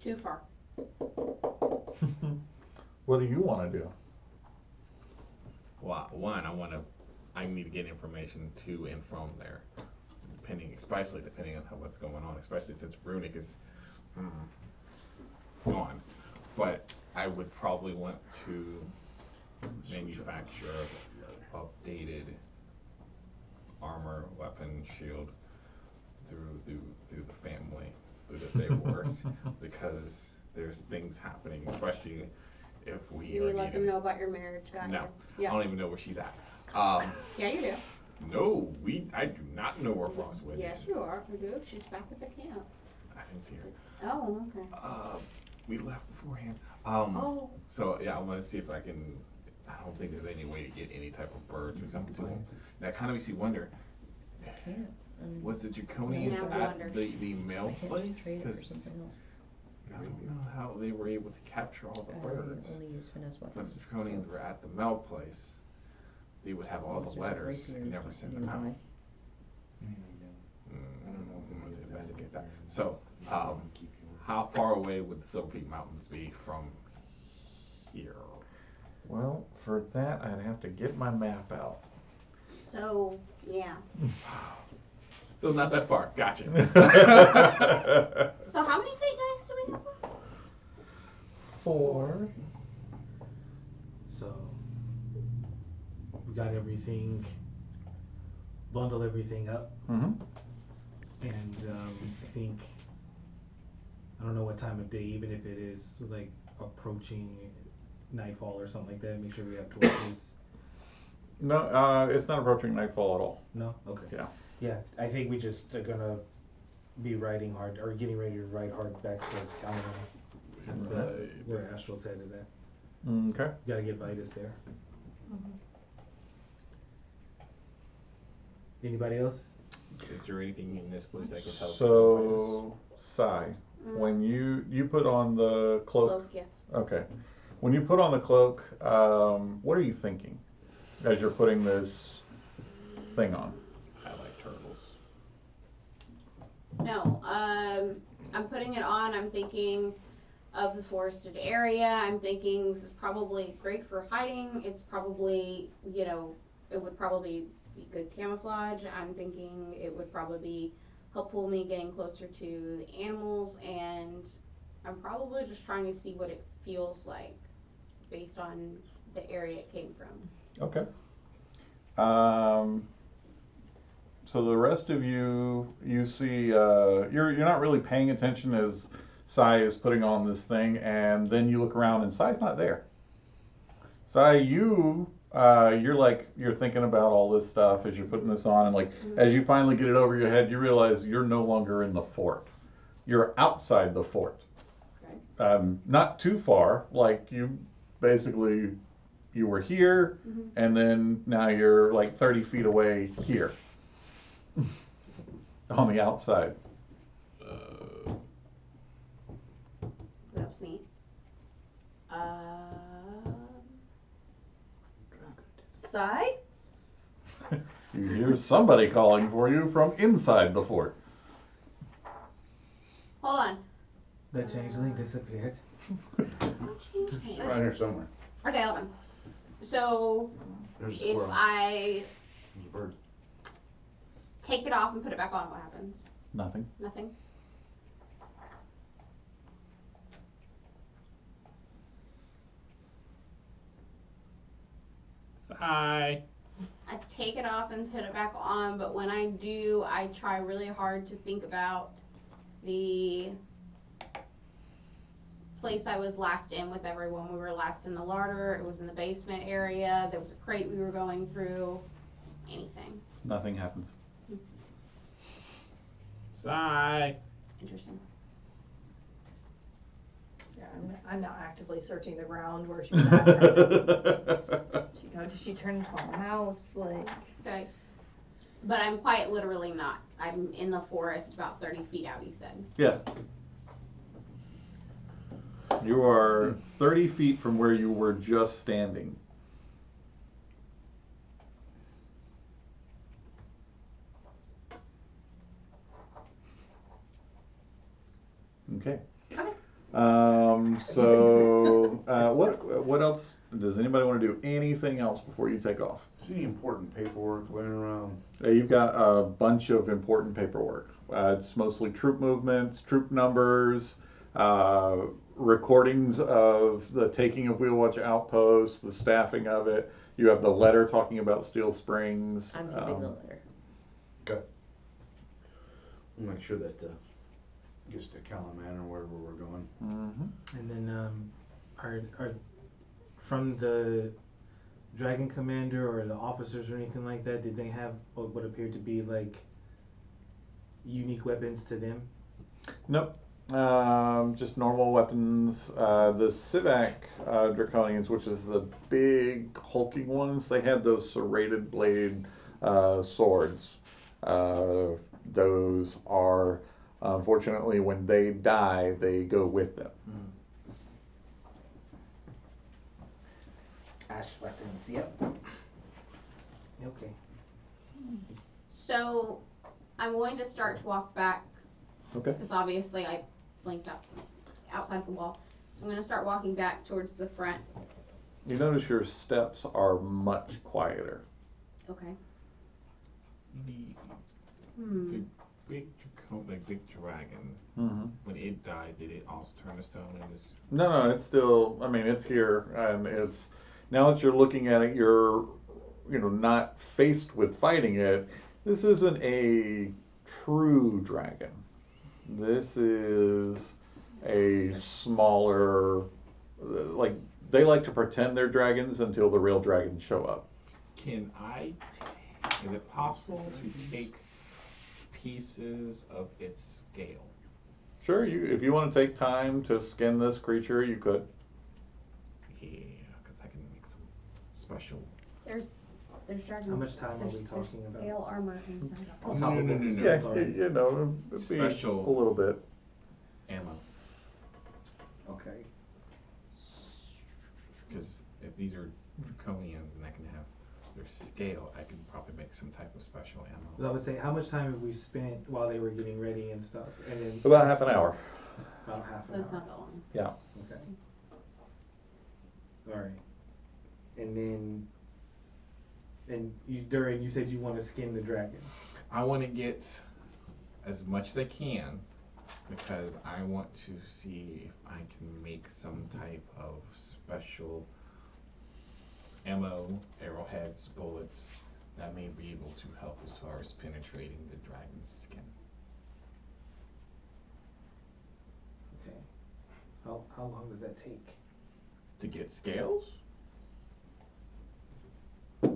Too far. What do you want to do? Well, one, I need to get information to and from there, especially depending on what's going on, especially since Runic is gone. But I would probably want to manufacture updated armor, weapon, shield through the family, through the Thaywars, because there's things happening, especially if we You are need to let them needing- know about your marriage, got No, you? I don't even know where she's at. Yeah, you do. No, I do not know where Frostwind Yes, is. you are. You do. She's back at the camp. I didn't see her. Oh, okay. We left beforehand. Oh. So yeah, I want to see if I can. I don't think there's any way to get any type of birds or something to them. That kind of makes you wonder. Was the Draconians Now at wonder. the mail place? Trade it for Because something else. I don't know how they were able to capture all the birds. Only use finesse If weapons. the Draconians were at the mail place, they would have all the letters and never send them out. I don't know. We want to investigate that. So, how far away would the Silver Peak Mountains be from here? Well, for that, I'd have to get my map out. So, yeah. So not that far. Gotcha. So how many fate dice do we have? 4. So we got everything, bundle everything up, Mm-hmm. and I think I don't know what time of day, even if it is like approaching nightfall or something like that. Make sure we have torches. No, it's not approaching nightfall at all. No, okay. Yeah. Yeah, I think we just are gonna be riding hard or getting ready to ride hard back towards Calamari. That's where Astral's head is at. Okay. Gotta get Vitus there. Anybody else? Is there anything in this place I can help? So, Sai, when you put on the cloak. Cloak, yes. Okay. When you put on the cloak, what are you thinking as you're putting this thing on? I like turtles. No, I'm putting it on. I'm thinking of the forested area. I'm thinking this is probably great for hiding. It's probably, it would probably be good camouflage. I'm thinking it would probably be helpful me getting closer to the animals, and I'm probably just trying to see what it feels like based on the area it came from. Okay. So the rest of you see, you're not really paying attention as Sai is putting on this thing, and then you look around and Sai's not there. Sai, you're thinking about all this stuff as you're putting this on, and as you finally get it over your head, you realize you're no longer in the fort. You're outside the fort. Okay. Not too far. You were here, and then now you're 30 feet away here. On the outside. That's neat. Sai? You hear somebody calling for you from inside the fort. Hold on. That changeling disappeared. What changed hands? Right here somewhere. Okay, hold on. So, There's a if squirrel. I There's a bird. take it off and put it back on, what happens? Nothing. Nothing? Hi. I take it off and put it back on, but when I do, I try really hard to think about the place I was last in with everyone. We were last in the larder, it was in the basement area, there was a crate we were going through, anything. Nothing happens. Sigh. Interesting. Yeah, I'm not actively searching the ground where she was at. Does she turn into a mouse? Okay. But I'm quite literally not. I'm in the forest about 30 feet out, you said. Yeah. You are 30 feet from where you were just standing. Okay. So what else? Does anybody want to do anything else before you take off? See any important paperwork laying around? You've got a bunch of important paperwork. It's mostly troop movements, troop numbers, recordings of the taking of Wheelwatch Outpost, the staffing of it. You have the letter talking about Steel Springs. I'm keeping the letter. Okay. We'll make sure that gets to Calamari or wherever we're going. Mm-hmm. And then are from the Dragon Commander or the officers or anything like that, did they have what appeared to be unique weapons to them? Nope. Just normal weapons. The Civac Draconians, which is the big hulking ones, they had those serrated blade swords. Those are, unfortunately, when they die, they go with them. Ash weapons, yep. Okay. So, I'm going to start to walk back. Okay. Because obviously I blinked up outside the wall. So I'm going to start walking back towards the front You notice your steps are much quieter. Okay. The Hmm. big dragon, Mm-hmm. when it died, did it also turn to stone and just No, it's still. I mean, it's here, and it's now that you're looking at it, you're, not faced with fighting it. This isn't a true dragon. This is a smaller, like they like to pretend they're dragons until the real dragons show up. Can is it possible to take pieces of its scale? Sure, if you want to take time to skin this creature, you could. Yeah, because I can make some special. There's dragons. How much time are we there's talking about? Scale armor inside. On top of No, what we no, said no. already. It'd be Special. a little bit. Ammo. Okay. Because if these are draconians and I can have their scale, I can probably make some type of special ammo. I would say, how much time have we spent while they were getting ready and stuff? And then About half an hour. about half So an it's hour. not that long. Yeah. Okay. All right. And then, you said you want to skin the dragon. I want to get as much as I can because I want to see if I can make some type of special ammo, arrowheads, bullets that may be able to help as far as penetrating the dragon's skin. Okay. How long does that take? To get scales? I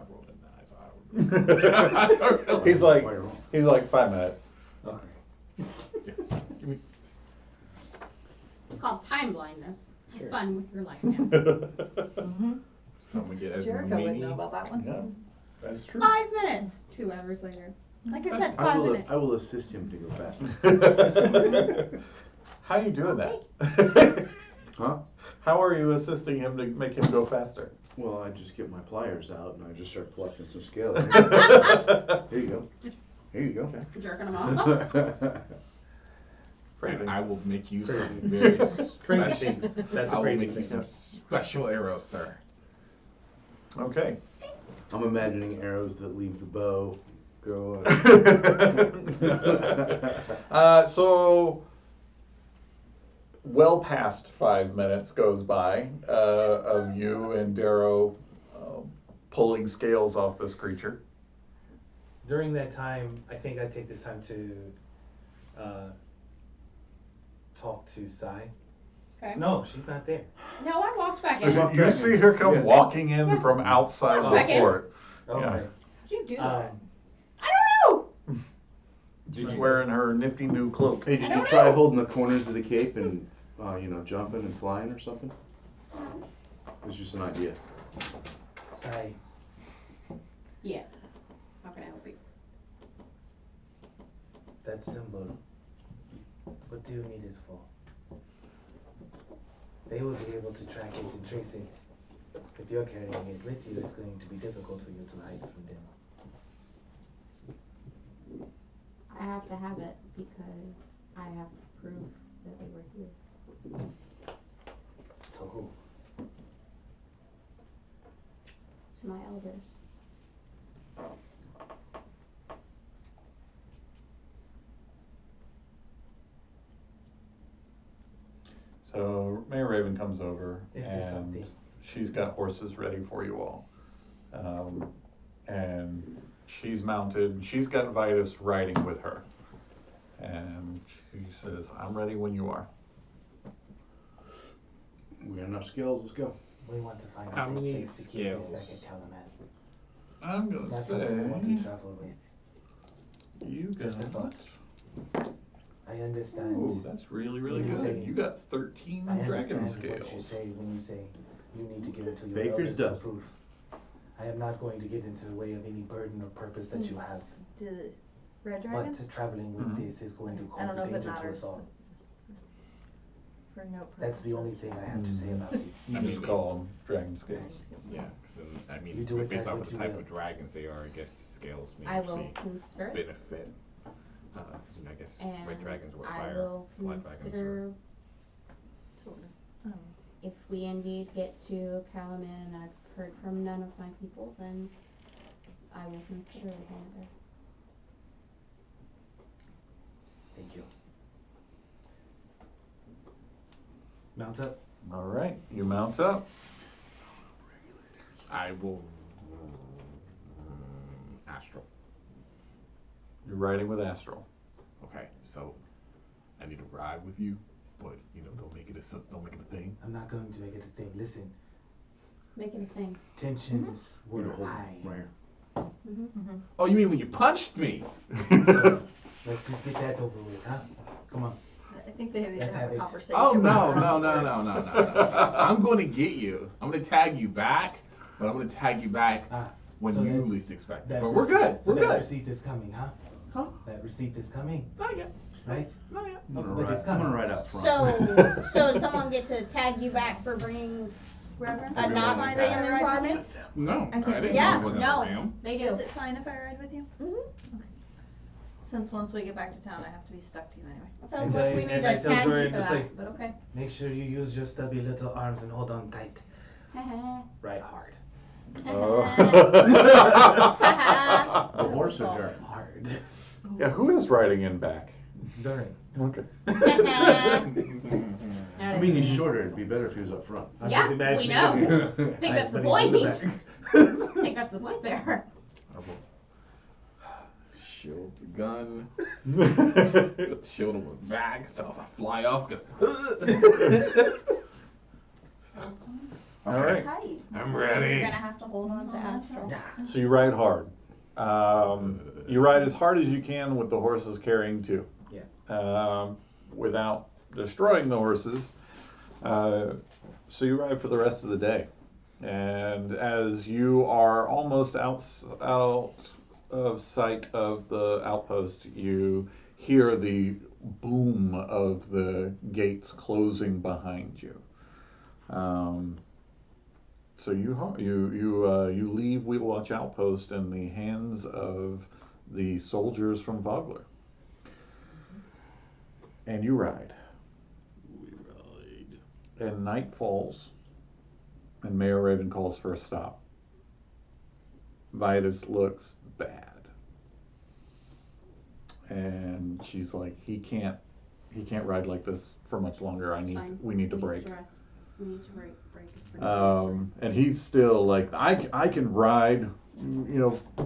rolled a 9, so I don't really. He's like 5 minutes. Okay. Yes. Give me. It's called time blindness. Have Sure. fun with your life now. Mm-hmm. So I'm gonna get as Jericho would know about that one. Yeah, that's true. 5 minutes. 2 hours later. Like I said, 5 minutes. I will assist him to go fast. How are you doing that? Huh? How are you assisting him to make him go faster? Well, I just get my pliers out and I just start collecting some scales. Here you go. Just- Here you go. Jerking them off. Phrasing. And I will make you some Crazy. very Crazy special. things. That's I will crazy make you things. some special arrows, sir. Okay. I'm imagining arrows that leave the bow, go. So, well past 5 minutes goes by of you and Darrow pulling scales off this creature. During that time, I think I take this time to talk to Sai. Okay. No, she's not there. No, I walked back I in. walked You back see in. her come Yeah. walking in from outside Oh, the back in. fort. Okay. Yeah. How'd you do that? Um, I don't know. She's wearing her nifty new cloak. Hey, did I you don't try know. holding the corners of the cape and, jumping and flying or something? It's just an idea. Sai, Yes. How can I help you? that symbol. What do you need it for? They will be able to track it and trace it. If you're carrying it with you, it's going to be difficult for you to hide from them. I have to have it because I have proof that they were here. To who? To my elders. So Mayor Raven comes over Is this and something? she's got horses ready for you all. And she's mounted, she's got Vitus riding with her. And she says, I'm ready when you are. We got enough scales, let's go. We want to find How a safe many place to keep this scales? second Calaman. I'm It's gonna not something we want to say, travel with. you Just a got, thought. I understand. oh, that's really, really You good. say- You got 13 I dragon understand what you scales. say when you say you need to give it to your Baker's elders for dozen. proof. I am not going to get into the way of any burden or purpose that you have, Did Red Dragon? but traveling with Mhm. this is going to I cause don't know a if it danger to matters. us all. For no purposes. That's the only thing I have to say about it. You I mean, just call them dragon scales. Yeah, 'cause then, I mean, You do it based that off what the you type will. of dragons they are, I guess the scales may I will actually consider it. benefit. 'Cause, I guess red And dragons were I fire, will black dragons were. consider Sort of. if we indeed get to Calaman and I've heard from none of my people, then I will consider leaving it there. Thank you. Mount up. All right, you mount up. I will. Astral. You're riding with Astral. Okay, so I need to ride with you, but don't make it a thing. I'm not going to make it a thing. Listen, Make it a thing. tensions You were hold it high. right here. Oh, you mean when you punched me? Let's just get that over with, huh? Come on. I think they need Let's to have have a it. conversation. Oh no, with no, her no, first. no, no, no. I'm going to get you. I'm going to tag you back, but I'm going to tag you back Ah, when so you that- least expect it. that But we're receipt- good. So We're that good. receipt is coming, huh? Huh? That receipt is coming, Not yet. right? Not yet. I'm gonna But ride, it's I'm gonna coming. ride out front. So someone gets to tag you back for bringing Reverend, a is it not fine if ram I ride with informant? No, I can't I didn't do know that. it wasn't No. a ram. They you? do. Is it fine if I ride with you? Since once we get back to town, I have to be stuck to you anyway. It feels And like we I- need and I to tell tag you Jordan, for it's that, like- but okay. Make sure you use your stubby little arms and hold on tight. Ride hard. The horse or dirt? Hard. Yeah, who is riding in back? During. Okay. I mean, he's shorter, it'd be better if he was up front. I'm Yeah, just we imagining know. him. I think that's the But he's in point. the I think that's the point there. Shield the gun. Shield him with back. So if I fly off. All right. Tight. I'm You're ready. gonna have to hold on to Astral. So you ride hard. You ride as hard as you can with the horses carrying two. Yeah. Without destroying the horses. So you ride for the rest of the day. And as you are almost out of sight of the outpost, you hear the boom of the gates closing behind you. So you leave Wheelwatch Outpost in the hands of the soldiers from Vogler. And you ride. We ride. And night falls, and Mayor Raven calls for a stop. Vitus looks bad. And she's like, he can't ride like this for much longer. It's fine. We need to We break. rest. We need to break. And he's still like, I can ride,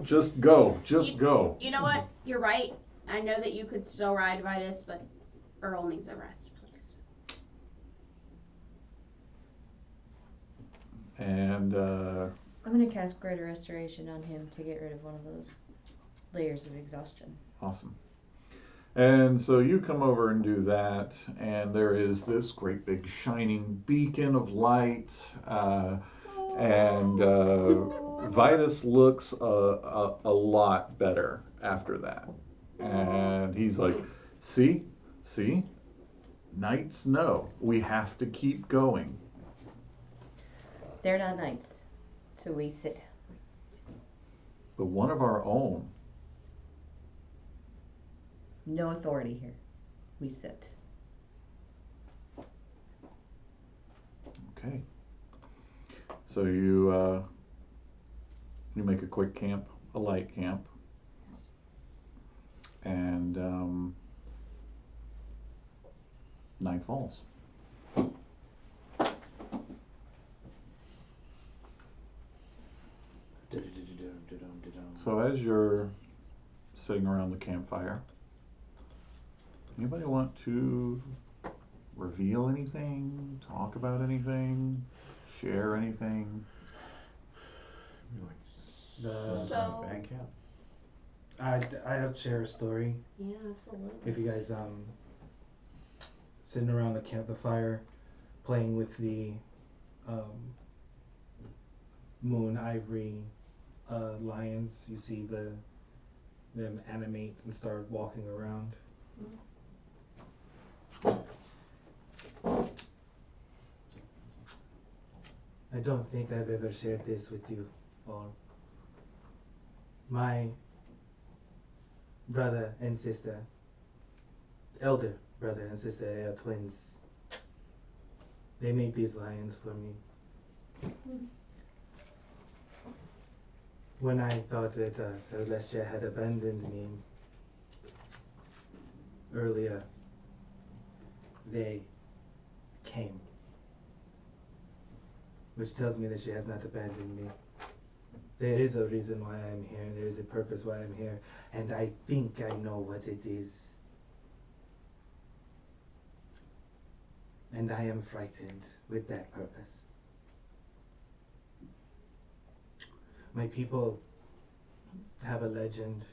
just go, go. You know what? You're right. I know that you could still ride Vitus, but Earl needs a rest, please. And I'm gonna cast Greater Restoration on him to get rid of one of those layers of exhaustion. awesome. And so you come over and do that, and there is this great big shining beacon of light, and Vitus looks a lot better after that. And he's like, see, knights know we have to keep going. They're not knights, so we sit. But one of our own, No authority here. We sit. okay. So you make a quick camp, a light camp, and night falls. So as you're sitting around the campfire, anybody want to reveal anything, talk about anything, share anything? So- Band camp. I'd share a story. Yeah, absolutely. If you guys sitting around the fire, playing with the moon ivory lions, you see them animate and start walking around. I don't think I've ever shared this with you all. My brother and sister, elder brother and sister, they are twins. They made these lions for me. When I thought that Celestia had abandoned me earlier, they came. Which tells me that she has not abandoned me. There is a reason why I'm here, there is a purpose why I'm here, and I think I know what it is. And I am frightened with that purpose. My people have a legend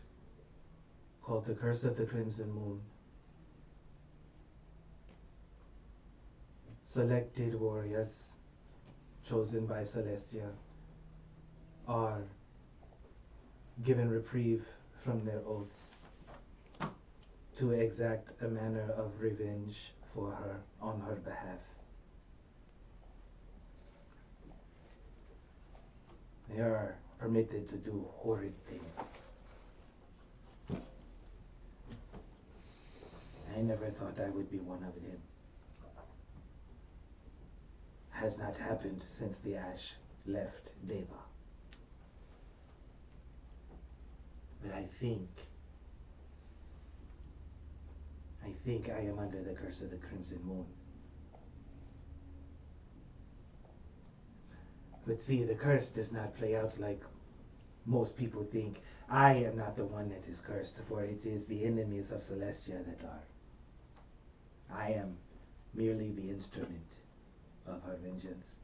called the Curse of the Crimson Moon. Selected warriors chosen by Celestia are given reprieve from their oaths to exact a manner of revenge for her on her behalf. They are permitted to do horrid things. I never thought I would be one of them. Has not happened since the ash left Deva. But I think I am under the curse of the Crimson Moon. But see, the curse does not play out like most people think. I am not the one that is cursed, for it is the enemies of Celestia that are. I am merely the instrument of her vengeance.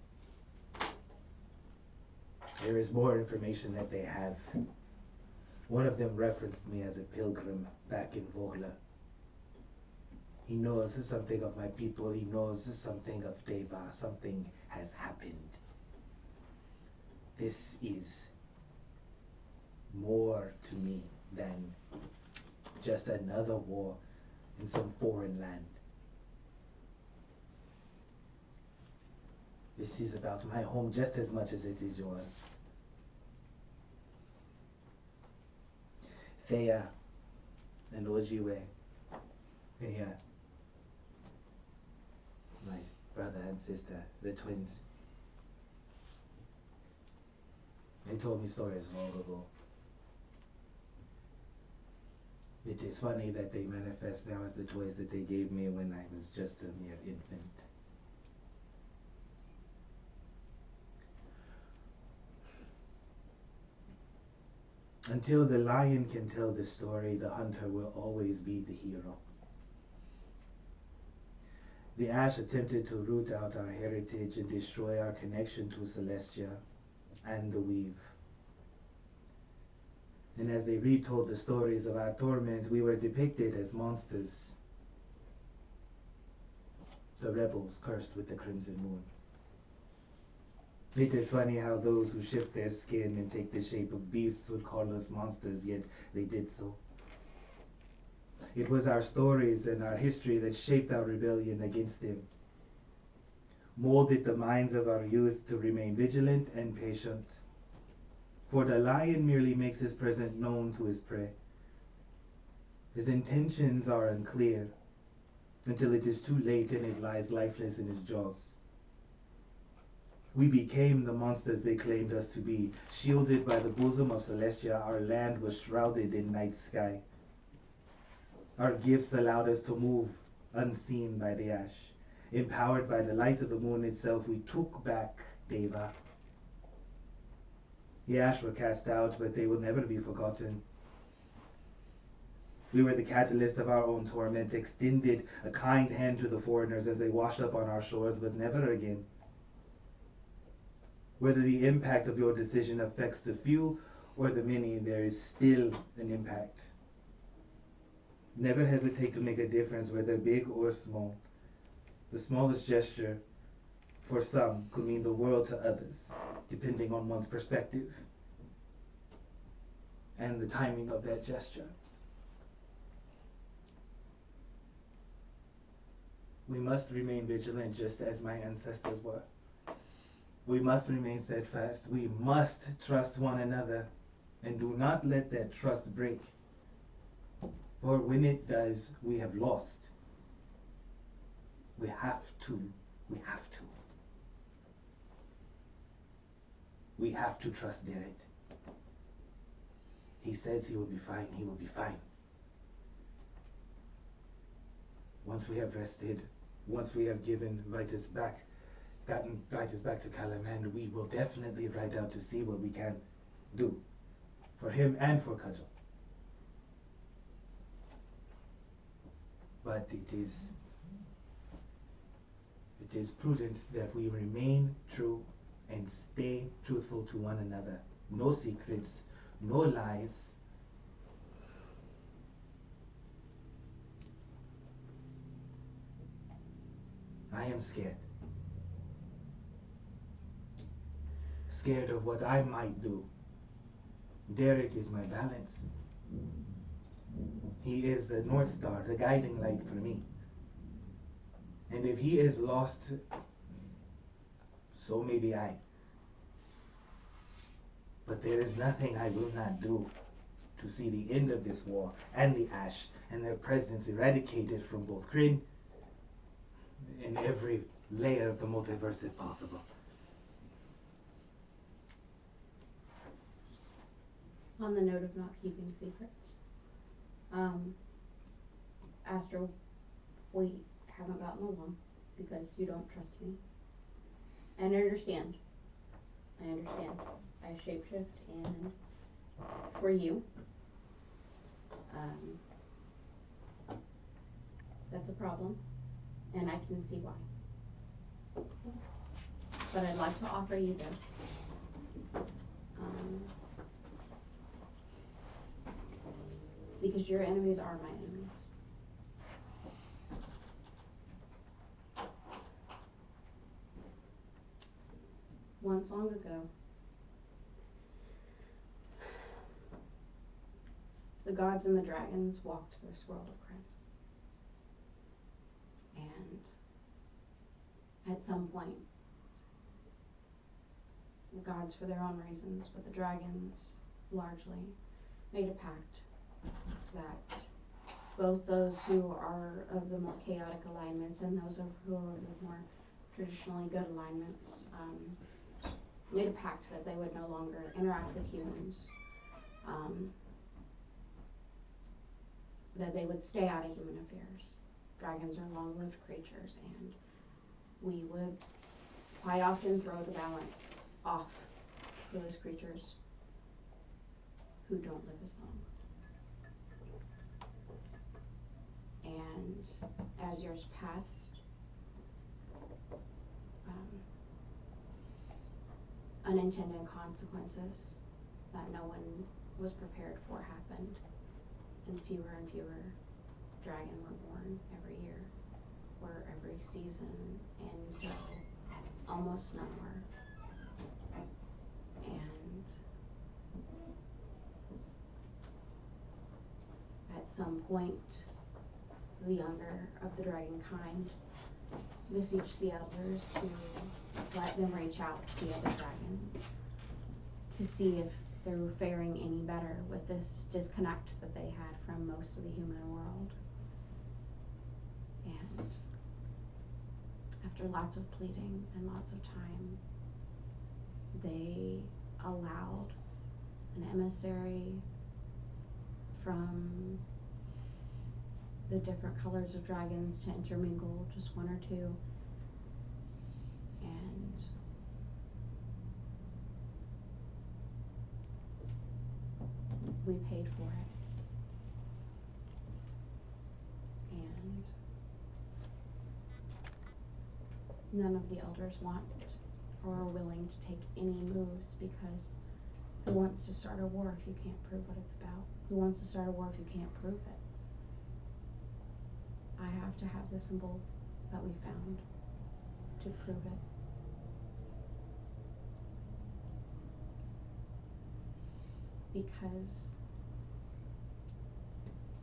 There is more information that they have. One of them referenced me as a pilgrim back in Vogla. He knows something of my people, he knows something of Deva, something has happened. This is more to me than just another war in some foreign land. This is about my home just as much as it is yours. Thea and Ojiwe, Thea, my brother and sister, the twins. They told me stories long ago. It is funny that they manifest now as the toys that they gave me when I was just a mere infant. Until the lion can tell the story, the hunter will always be the hero. The ash attempted to root out our heritage and destroy our connection to Celestia and the weave. And as they retold the stories of our torment, we were depicted as monsters. The rebels cursed with the Crimson Moon. It is funny how those who shift their skin and take the shape of beasts would call us monsters, yet they did so. It was our stories and our history that shaped our rebellion against them, molded the minds of our youth to remain vigilant and patient. For the lion merely makes his presence known to his prey. His intentions are unclear until it is too late and it lies lifeless in his jaws. We became the monsters they claimed us to be. Shielded by the bosom of Celestia, our land was shrouded in night sky. Our gifts allowed us to move unseen by the ash. Empowered by the light of the moon itself, we took back Deva. The ash were cast out, but they will never be forgotten. We were the catalyst of our own torment, extended a kind hand to the foreigners as they washed up on our shores, but never again. Whether the impact of your decision affects the few or the many, there is still an impact. Never hesitate to make a difference, whether big or small. The smallest gesture for some could mean the world to others, depending on one's perspective and the timing of that gesture. We must remain vigilant just as my ancestors were. We must remain steadfast. We must trust one another and do not let that trust break. For when it does, we have lost. We have to We have to trust Derek. He says he will be fine. He will be fine. Once we have rested, once we have gotten Vitus back to Calamand, we will definitely ride out to see what we can do for him and for Cudgel. But it is prudent that we remain true and stay truthful to one another. No secrets, no lies. I am scared. Scared of what I might do. Derek is my balance. He is the North Star, the guiding light for me. And if he is lost, so maybe I. But there is nothing I will not do to see the end of this war and the Ash and their presence eradicated from both Kryn and every layer of the multiverse if possible. On the note of not keeping secrets, Astro, we haven't gotten along because you don't trust me. And I understand. I shapeshift and for you. That's a problem, and I can see why. But I'd like to offer you this. Because your enemies are my enemies. Once long ago, the gods and the dragons walked this world of Kryn. And at some point, the gods, for their own reasons, but the dragons largely, made a pact that both those who are of the more chaotic alignments and those who are of the more traditionally good alignments made a pact that they would no longer interact with humans, that they would stay out of human affairs. Dragons are long-lived creatures, and we would quite often throw the balance off for those creatures who don't live as long. And as years passed, unintended consequences that no one was prepared for happened, and fewer dragon were born every year, or every season, until almost none were. And at some point, the younger of the dragon kind beseeched the elders to let them reach out to the other dragons to see if they were faring any better with this disconnect that they had from most of the human world. And after lots of pleading and lots of time, they allowed an emissary from the different colors of dragons to intermingle, just one or two, and we paid for it. And none of the elders want or are willing to take any moves, because who wants to start a war if you can't prove what it's about? Who wants to start a war if you can't prove it? I have to have the symbol that we found to prove it. Because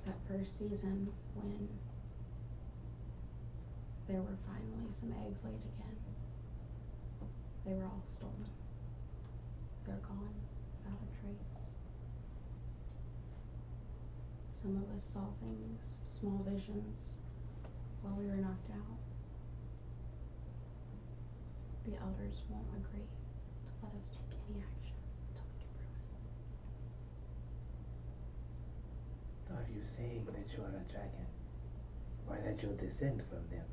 that first season, when there were finally some eggs laid again, they were all stolen. They're gone without a trace. Some of us saw things, small visions, while we were knocked out. The elders won't agree to let us take any action until we can prove it. Are you saying that you are a dragon? Or that you descend from them?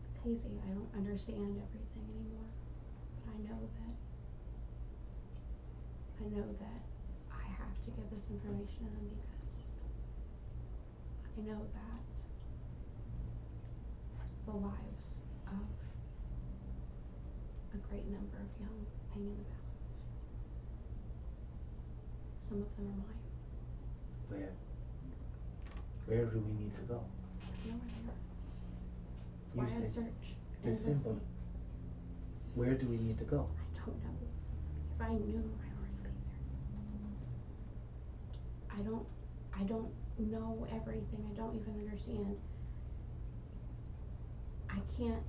It's hazy. I don't understand everything anymore. But I know that I have to give this information to them because I know that the lives of a great number of young hang in the balance. Some of them are mine. Where do we need to go? I know where they are. That's You why I said search the endlessly. symbol. Where do we need to go? I don't know. If I knew, I'd already be there. I don't know everything. I don't even understand. I can't,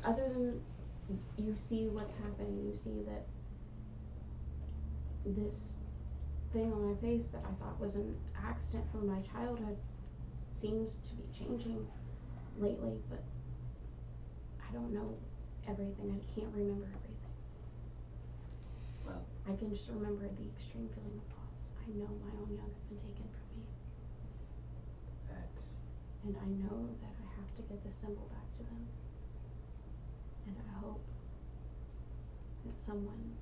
other than you see what's happening, you see that this thing on my face that I thought was an accident from my childhood seems to be changing lately, but I don't know everything. I can't remember everything. Well, I can just remember the extreme feeling of loss. I know my own young have been taken from me. And I know that I have to get this symbol back to them. And I hope that someone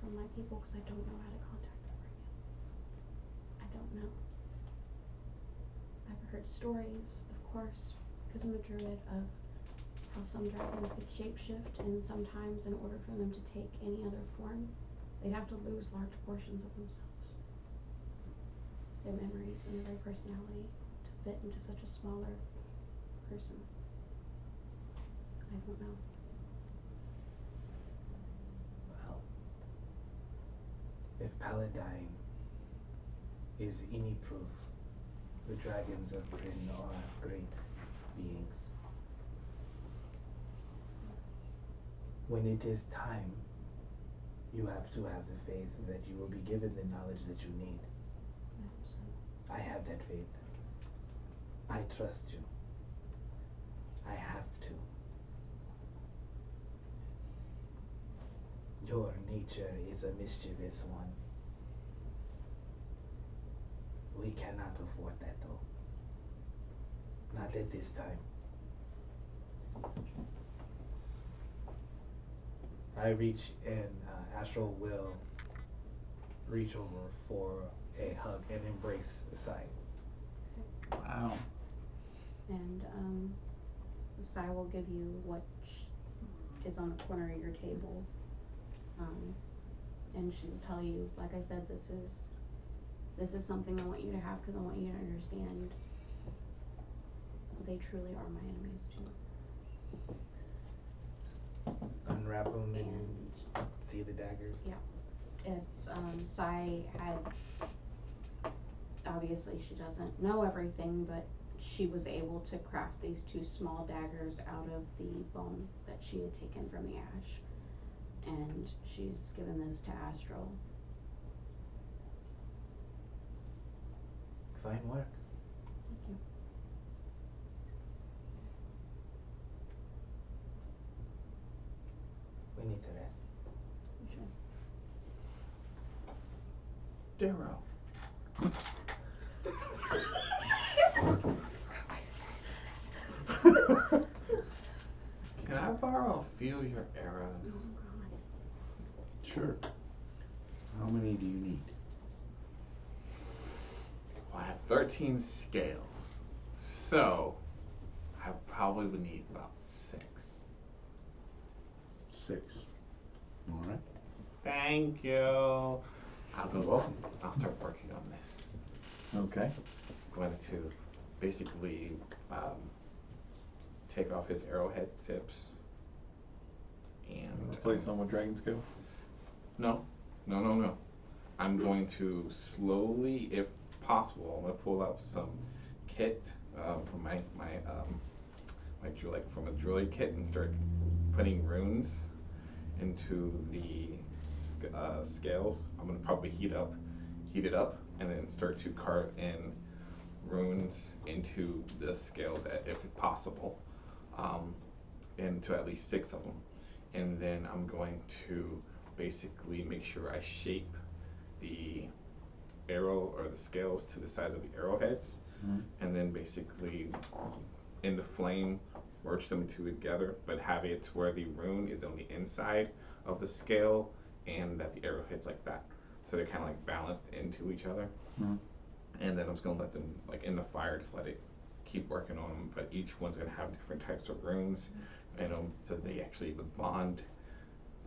from my people, because I don't know how to contact them right now. I don't know. I've heard stories, of course, because I'm a druid, of how some dragons could shapeshift, and sometimes in order for them to take any other form, they'd have to lose large portions of themselves. Their memories and their very personality to fit into such a smaller person. I don't know. well, if Paladine is any proof, the dragons of Bryn are great beings. When it is time, you have to have the faith that you will be given the knowledge that you need. I hope so. I have that faith. I trust you. I have to. Your nature is a mischievous one. We cannot afford that though. Not at this time. I reach and Astral will reach over for a hug and embrace Sai. Wow. And Sai will give you what is on the corner of your table. And she'll tell you, like I said, this is something I want you to have because I want you to understand they truly are my enemies too. Unwrap them and see the daggers. Yeah. It's Sai had, obviously she doesn't know everything, but she was able to craft these two small daggers out of the bone that she had taken from the ash, and she's given those to Astral. Fine work. Thank you. We need to rest. You should. Darrow. Can I borrow a few of your arrows? Oh God. Sure. How many do you need? Well, I have 13 scales, so I probably would need about 6. 6. All right. Thank you. I'll go. I'll start working on this. Okay. I'm going to basically take off his arrowhead tips and Replace them with dragon scales. No. I'm going to slowly, if possible, I'm going to pull out some kit from my from a druid kit and start putting runes into the scales. I'm going to probably heat it up, and then start to carve in runes into the scales if possible, into at least 6 of them. and then I'm going to basically make sure I shape the arrow or the scales to the size of the arrowheads, and then basically in the flame merge them two together, but have it where the rune is on the inside of the scale and that the arrowhead's like that, so they're kind of like balanced into each other. And then I'm just gonna let them, like in the fire, just let it keep working on them, but each one's gonna have different types of runes, and so they actually, the bond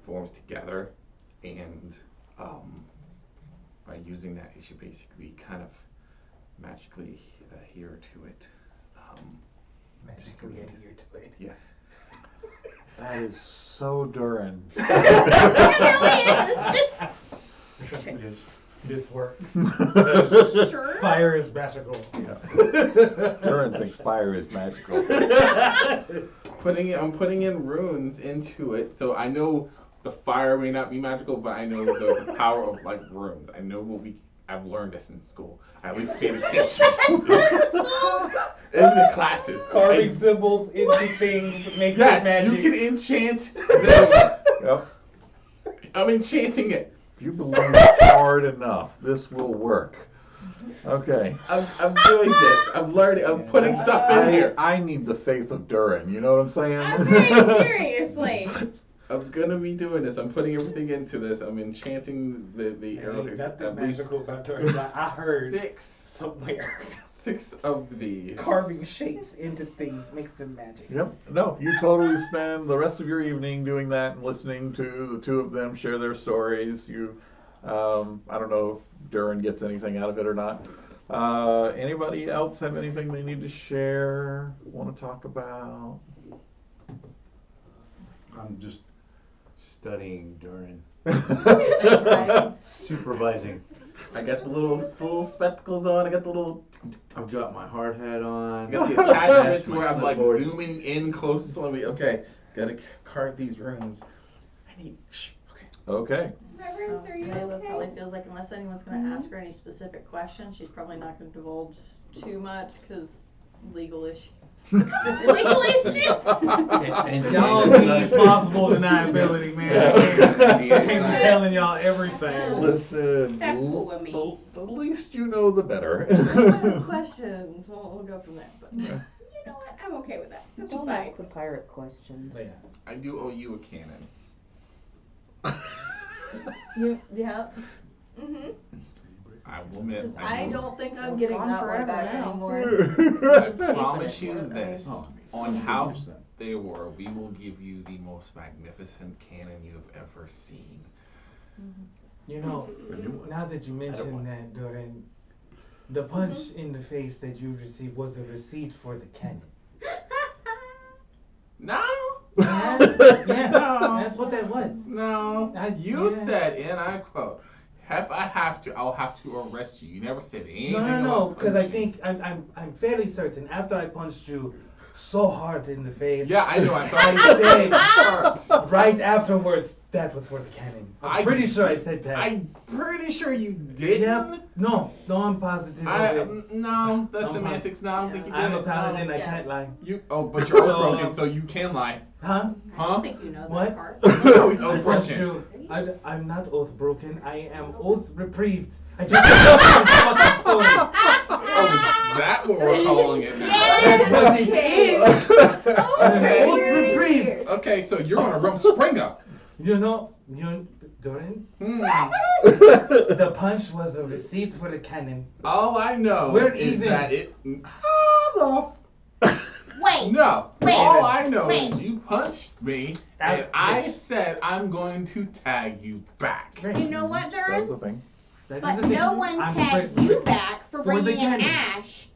forms together, and by using that, it should basically kind of magically adhere to it. Magically adhere to it. Yes. That is so Durin. This works. Sure. Fire is magical. Durin thinks fire is magical. I'm putting in runes into it, so I know the fire may not be magical, but I know the power of like runes. I know I've learned this in school. I at least paid attention in the classes. Carving symbols into things makes it Yes, magic. you can enchant them. Yep. I'm enchanting it. If you believe hard enough, this will work. Okay. I'm doing this. I'm learning. I'm putting stuff in here. I need the faith of Durin. You know what I'm saying? Okay, seriously. I'm gonna be doing this. I'm putting everything into this. I'm enchanting the Ain't arrowheads. nothing At least magical about Durin. I heard six somewhere. 6 of these. Carving shapes into things makes them magic. Yep. No, you totally spend the rest of your evening doing that and listening to the two of them share their stories. You, I don't know if Durin gets anything out of it or not. Anybody else have anything they need to share, want to talk about? I'm just studying Durin, Right. supervising. I got the little spectacles on. I got the little. I've got my hard hat on. I got the attachments My where I'm like clipboard. zooming in close. Let me. Okay, gotta carve these runes. I need. Okay. Okay. Reverence, are you Layla okay? probably feels like unless anyone's gonna ask her any specific questions, she's probably not gonna divulge too much, cause legal issues. Legal issues. Y'all need plausible deniability, man. I can't be telling y'all everything. Listen, That's cool with me. the least you know, the better. Questions, we'll go from there, but. You know what? I'm okay with that. That's just Don't fine. ask the pirate questions. Yeah. I do owe you a cannon. Yeah, Mm-hmm. I will admit. I do. don't think I'm Well, getting gone that one forever back now. anymore. I promise you this. Oh, On House Theor, we will give you the most magnificent cannon you've ever seen. You know, now that you mention that, Durin, the punch in the face that you received was the receipt for the cannon. No. Yeah, that's what that was. No. You Yeah. said, and I quote, "If I have to, I'll have to arrest you." You never said anything. No, about because I punching. think I'm fairly certain after I punched you so hard in the face. Yeah, I know. I I thought said right afterwards that was for the cannon. I'm pretty sure I said that. I'm pretty sure you didn't. Yep. No, I'm positive. of it. No, that's I'm semantics. No, I don't think you did I'm a it. paladin. No. I Yeah. can't lie. But you're So, oath broken, so you can lie. Huh? I don't think you know that What? part. No, he's I oath punched broken. you. I'm not oath broken. I am oath reprieved. I just fucking story. Oh, is that what we're calling it now? That's what it is. Okay. Oath reprieved. Okay, so you're on a rough Springer. Durin, Hmm. the punch was a receipt for the cannon. All I know We're is even. that it. Hold Wait. No. Wait. All I know Wait. is you punched me, and I Yes. said I'm going to tag you back. You know what, That Durin? was the thing. That is But the thing. no one I'm tagged afraid- you back for For the bringing in cannon. Ash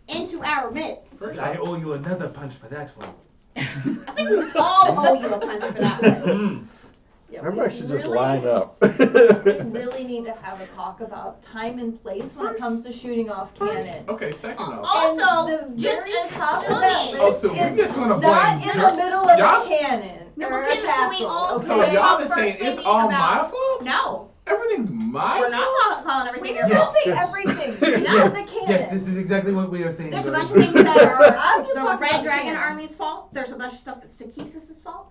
into our midst. I owe you another punch for that one. I think we all owe you a punch for that one. Mm. Yeah, Everybody we should just really- line up. We really need to have a talk about time and place when it comes to shooting off cannons. Okay, second off. Also, And the just very top of that assuming. Oh, list so we're is just gonna not blame in Dur- the middle of Y'all- a cannon No, or but a can we castle. also So okay? y'all talk are saying first it's maybe all about- my fault? No, Everything's my we're not fault? calling We everything didn't your fault. say everything. That Yes, was a cannon. yes, this is exactly what we are saying. There's a Durin. bunch of things that I'm are just the talking Red about Dragon cannon. Army's fault. There's a bunch of stuff that's Sakis's fault.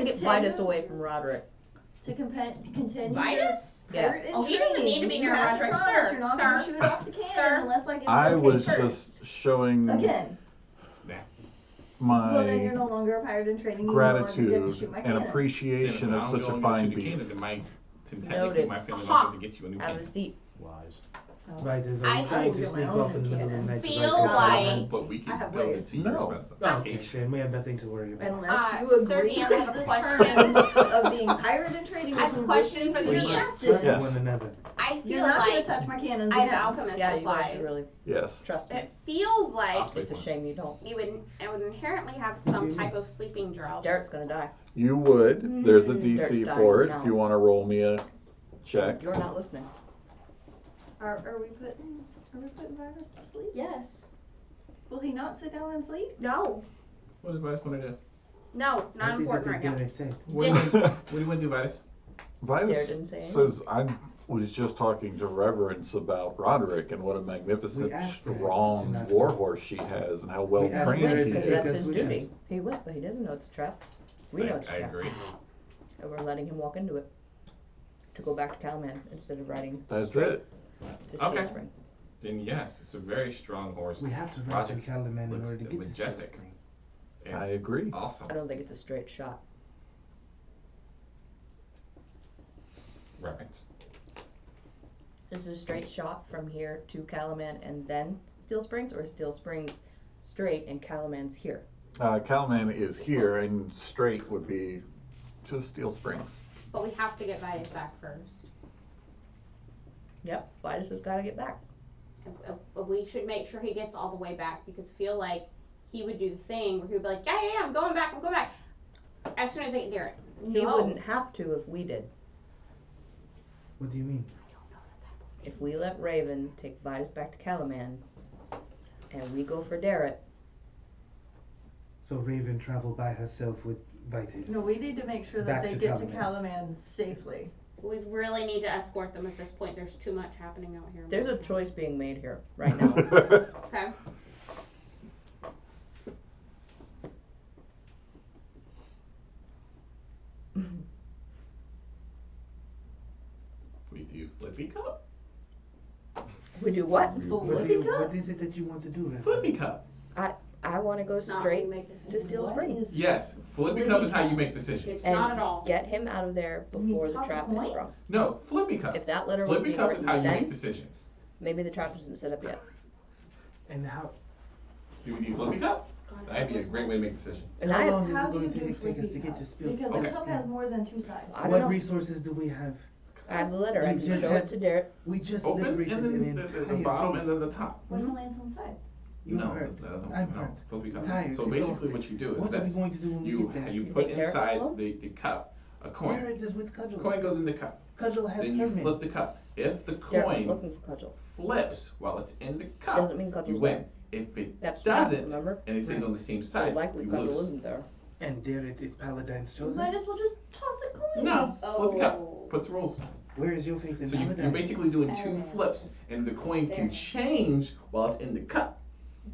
trying to get Vitus away from Roderick. to continue Vitus? your pirate Yes. Oh, he doesn't need to be training, near you have to Roderick, promise sir, You're not sir, gonna shoot off the cannon sir. unless I give you I okay was first. just showing Again. Well, then you're my no longer a pirate in training. You no longer get to gratitude shoot my and cannons. appreciation of such a fine beast. Technically, Noted. my family Ha. might get to get you a new Have a cannon. seat. Lies. Right, is I are you trying to hold sneak my off own in the middle of the cannon. night to Feel write your like- comment? But we I can have build ways. it to your No. Oh, okay, specification. then we have nothing to worry about. Unless you Sir, agree do you to have a the question? terms of being pirate in training, I have which a means question for the We DM. must distance. trust Yes. one another. I You're feel not gonna like touch my cannons I have again. alchemist Yeah, you guys supplies. should really Yes. trust me. It feels like Obviously. It's a shame you don't. I would inherently have some type of sleeping drug. Derek's gonna die. You would. There's a DC Dirt's for it dying if you now. want to roll me a check. You're not listening. Are we putting Virus to sleep? Yes. Will he not sit down and sleep? No. What does Vitus want to do? No, not important right now. What do you want to do, Vitus? Derek Vitus didn't say anything. says, I was just talking to Reverence about Roderick and what a magnificent, We asked her strong to not war go. horse she has and how well We asked trained her he to Because take is. that's us his with duty. us. He went, but he doesn't know it's a trap. We know it's a I trap. agree. And we're letting him walk into it. To go back to Calaman instead of riding That's straight it. to Steel Okay. Spring. Then yes, it's a very strong horse. We have to ride Roger. through Calaman in Looks order to get majestic. this. I agree. Awesome. I don't think it's a straight shot. Reference. Is it a straight shot from here to Calaman and then Steel Springs, or is Steel Springs straight and Calaman's here? Calaman is here and straight would be to Steel Springs. But we have to get Vitus back first. Yep, Vitus has got to get back. We should make sure he gets all the way back because I feel like he would do the thing where he would be like, yeah, I'm going back. As soon as I get Derek. He No. wouldn't have to if we did. What do you mean? If we let Raven take Vitus back to Calaman, and we go for Derek, So Raven traveled by herself with Vitus. No, we need to make sure that Back they to get to Calaman. Calaman safely. We really need to escort them at this point. There's too much happening out here. there's a choice being made here right now. Okay. We do flippy cup. We do what? What is it that you want to do, Raven? Flippy cup. I want to go It's not straight what we make to decisions. Steel What Springs. is- Yes, flippy cup is how you make decisions. It's And not at all. get him out of there You mean before the toss a trap is coin? sprung. No, flippy cup. If that letter was Flippy being cup is written how you then, make decisions. maybe the trap isn't set up yet. And how Do we do flippy cup? That'd be a great way to make decisions. And how I, long is How it do you going to do take us flippy to get cup? to Spill? Because Okay. the cup has more than two sides. I don't What know. resources do we have? I have the letter. I We can just show had- it to Derek. We just Open liberated and then an the entire bottom place. and then the top. What if it lands on the side? You're No, hurt. no, I'm no, hurt. flippy cup. Tired, So basically exhausted. what you do is What are we this. going to do when we You get there? you You put take care of inside it? the cup a coin. There it is with Cudgel. Coin goes in the cup. Cudgel has Then you Herman. flip the cup. If the Derek, I'm coin looking for Cudgel. flips while it's in the cup, Doesn't mean you Cudgel's win. there. If it That's doesn't, trap, remember? and it stays on the same So side, likely you Cudgel lose. isn't there. And Derek is Paladine's chosen. Might as well just toss a coin. No, flip the cup. Oh. Puts rules. Where is your faith in So you're Paladine? basically doing two flips, and the coin can change while it's in the cup.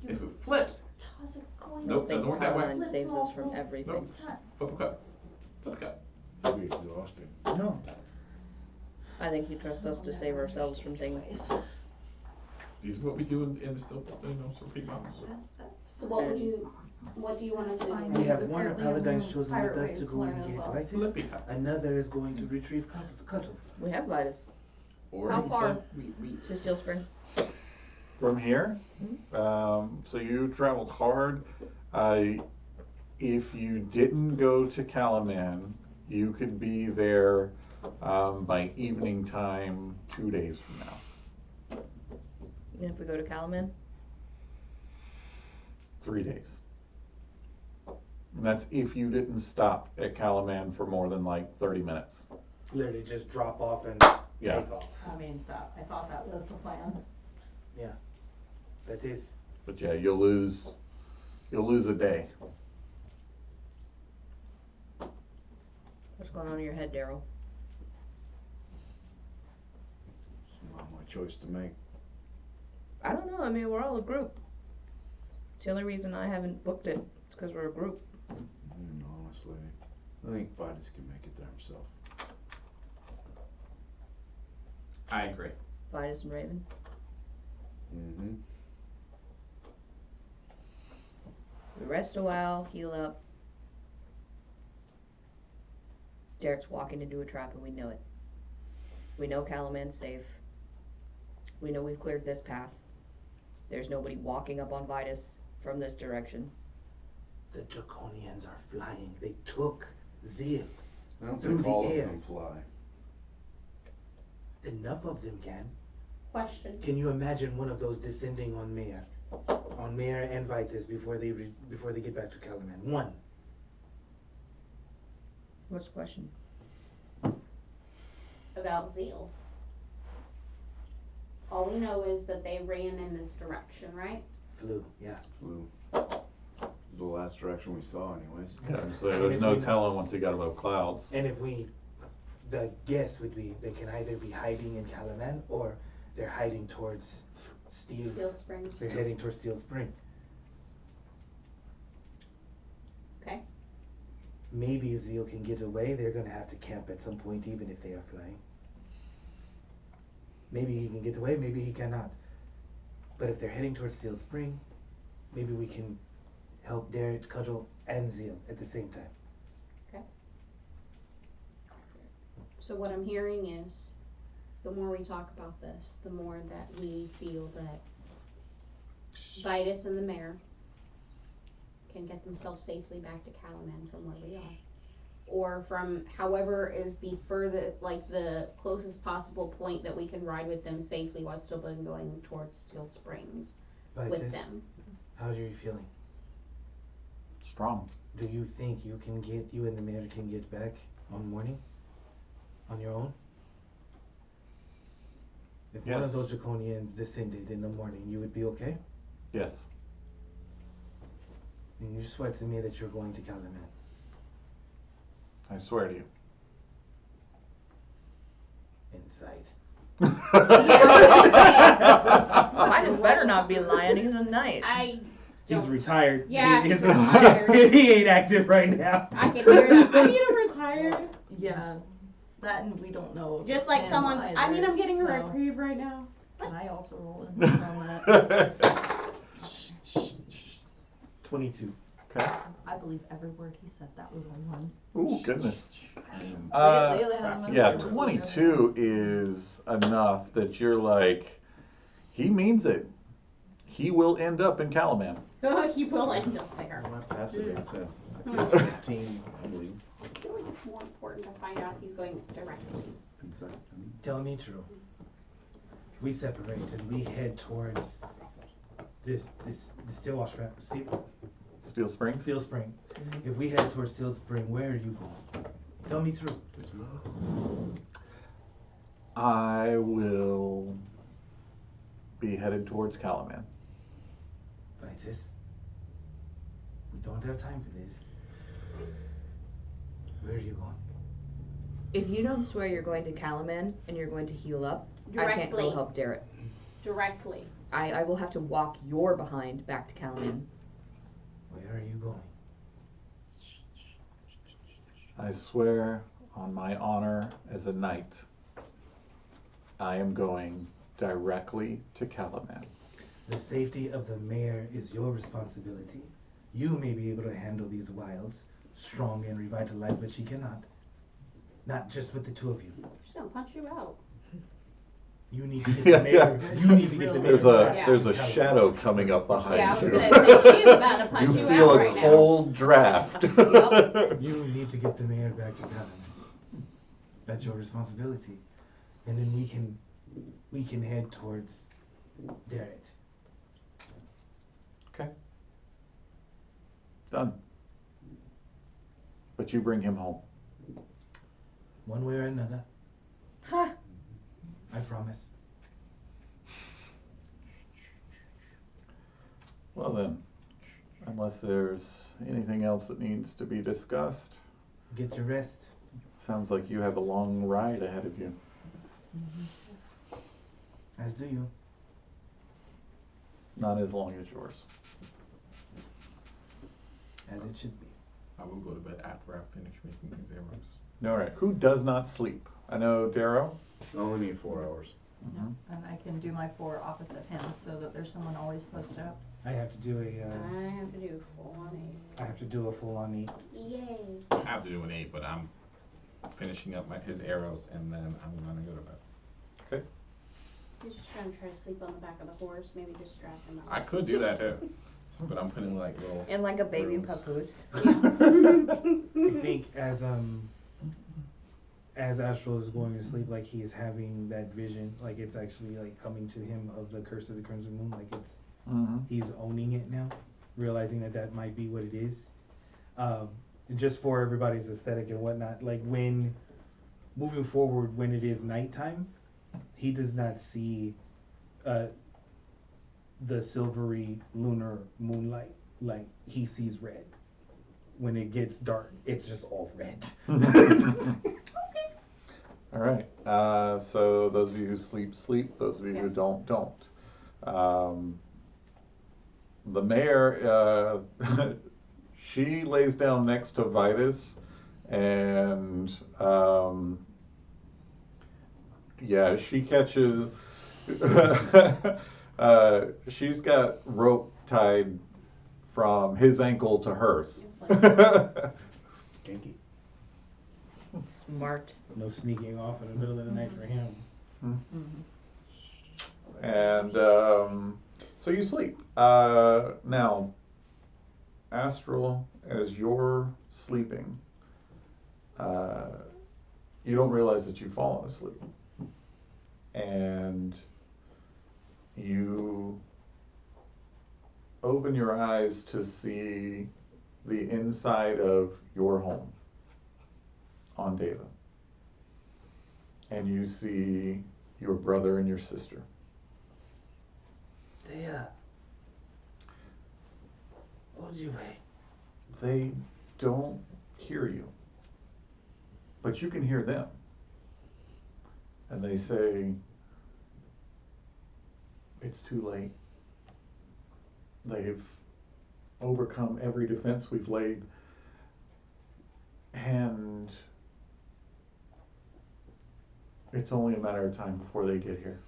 If it flips, Toss a coin. Nope, I think doesn't work that way. Paladin saves us from everything. Nope. flip a cup. Flip the cup. You'll be exhausted. No. I think he trusts us to save ourselves from things. This is what we do in the still Peak Mountains. So what do you want us to do? We have one of Apparently Paladine's every chosen pirate with us ways to to go learn and as get well. Vitus. Flippy cup. Another is going to retrieve Cudgel. We have Vitus. Or How we far? flip- we To Steel Spring. From here, so you traveled hard. If you didn't go to Calaman, you could be there by evening time 2 days from now. And if we go to Calaman, 3 days. And that's if you didn't stop at Calaman for more than like 30 minutes. Literally just drop off and Yeah. take off. I mean, I thought that was the plan. That is. But yeah, you'll lose a day. what's going on in your head, Daryl? It's not my choice to make. I don't know. I mean, we're all a group. It's the only reason I haven't booked it is because we're a group. Honestly, I think Vitus can make it there himself. I agree. Vitus and Raven. Mm-hmm. We rest a while, heal up. Derek's walking into a trap and we know it. We know Calaman's safe. We know we've cleared this path. There's nobody walking up on Vitus from this direction. The Draconians are flying. They took Zeal. I don't Through think the all air. of them fly. Enough of them can. Question. Can you imagine one of those descending on Mayor and Vitus before they get back to Calaman? One. What's the question? About Zeal. All we know is that they ran in this direction, right? Flew, yeah. Flew. The last direction we saw, anyways. Yeah, so there's no telling once he got above clouds. And the guess would be they can either be hiding in Calaman or they're hiding towards Steel Springs. They're heading towards Steel Spring. Okay. Maybe Zeal can get away. They're gonna have to camp at some point, even if they are flying. Maybe he can get away, maybe he cannot. But if they're heading towards Steel Spring, maybe we can help Derek, Cudgel, and Zeal at the same time. Okay. So what I'm hearing is, the more we talk about this, the more that we feel that Vitus and the mayor can get themselves safely back to Calaman from where we are. Or from however is the further, like the closest possible point that we can ride with them safely while still going towards Steel Springs with them. How are you feeling? Strong. Do you think you and the mayor can get back on morning? On your own? If one of Yes. those Draconians descended in the morning, you would be okay? Yes. And you swear to me that you're going to Calaman. I swear to you. Insight. Vitus better not be lying, he's a knight. He's retired. Yeah, he's retired. He ain't active right now. I can hear that. I mean, I'm retired. Yeah. That and we don't know. Just like him someone's, I mean, I'm getting a so- reprieve right now. Can I also roll in on that? 22. Okay. I believe every word he said. That was a 1. Ooh, goodness. They Uh, only had him in yeah, the- 22 is enough that you're like, he means it. He will end up in Calaman. He will end up there. Well, that passive makes sense. I guess 15, I believe. I feel like it's more important to find out if he's going directly. Insight. Tell me true. If we separate and we head towards the Steel Springs? Steel Spring. If we head towards Steel Spring, where are you going? Tell me true. I will be headed towards Calaman. Vitus, we don't have time for this. Where are you going? If you don't swear you're going to Calaman and you're going to heal up, I can't go Directly. help Derek. Directly. I will have to walk your behind back to Calaman. Where are you going? I swear on my honor as a knight, I am going directly to Calaman. The safety of the mayor is your responsibility. You may be able to handle these wilds, strong and revitalized, but she cannot. Not just with the two of you. She's gonna punch you out. You need to get the mayor. You need to get the mayor. There's a back to shadow coming up behind Yeah, I was you. gonna say, she's about to punch You you feel out a right cold draft. You need to get the mayor back to Calaman. That's your responsibility. And then we can head towards Derek. Okay. Done. But you bring him home. One way or another. Ha! I promise. Well then, unless there's anything else that needs to be discussed, Get your rest. sounds like you have a long ride ahead of you. As do you. Not as long as yours. As it should be. I will go to bed after I finish making these arrows. All right. Who does not sleep? I know Darrow. I only need 4 hours. Mhm. And I can do my 4 opposite him so that there's someone always post up. I have to do a. I have to do full on 8. I have to do a full-on 8. Yay. I have to do an 8, but I'm finishing up his arrows and then I'm gonna go to bed. He's just trying to sleep on the back of the horse, maybe distract him. I could do that too. But I'm putting like little. And like a baby rooms. papoose. I think as Astral is going to sleep, like he is having that vision, like it's actually like coming to him of the curse of the Crimson Moon, like it's he's owning it now, realizing that that might be what it is. And just for everybody's aesthetic and whatnot, like when moving forward, when it is nighttime, he does not see the silvery lunar moonlight. Like he sees red. When it gets dark, it's just all red. All right. So those of you who sleep, sleep. Those of you who Yes. don't. The mayor, she lays down next to Vitus, and yeah, she catches. She's got rope tied from his ankle to hers. Kinky. Smart. No sneaking off in the middle of the night for him. And so you sleep. Now, Astral, as you're sleeping, you don't realize that you've fallen asleep. And you open your eyes to see the inside of your home on Deva. And you see your brother and your sister. What would you wait? They don't hear you, but you can hear them. And they say, it's too late. They've overcome every defense we've laid, and it's only a matter of time before they get here.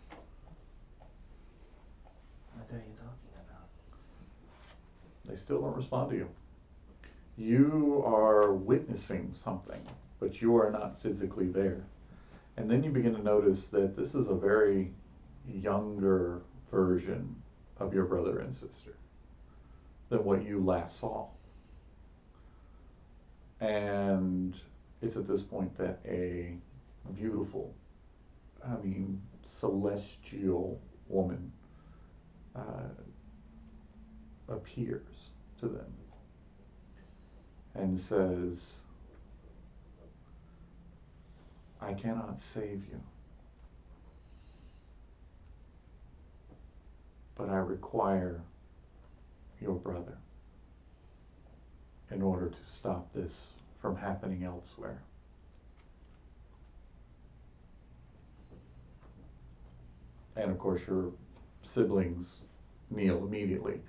What are you talking about? They still don't respond to you. You are witnessing something, but you are not physically there. And then you begin to notice that this is a very younger version of your brother and sister than what you last saw. And it's at this point that a beautiful, celestial woman appears to them and says, I cannot save you, but I require your brother in order to stop this from happening elsewhere. And of course your siblings kneel immediately.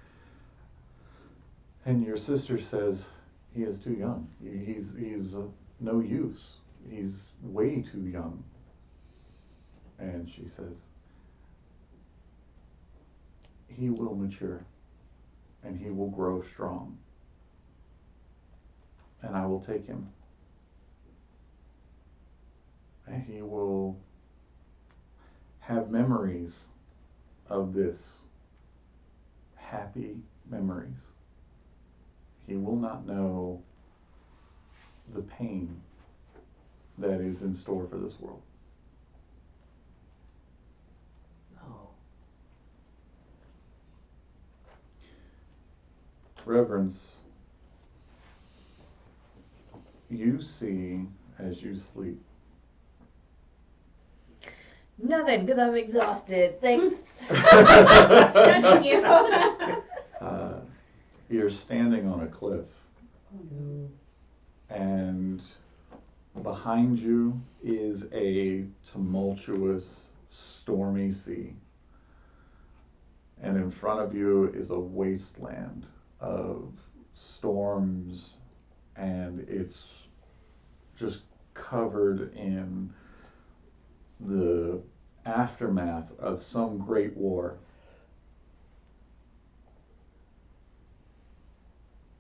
And your sister says, he is too young. He's no use. He's way too young. And she says, he will mature and he will grow strong. And I will take him. And he will have memories of this. Happy memories. He will not know the pain that is in store for this world. No. Reverence, you see as you sleep. Nothing, because I'm exhausted. Thanks. Thank you. You're standing on a cliff, and behind you is a tumultuous, stormy sea. And in front of you is a wasteland of storms, and it's just covered in the aftermath of some great war.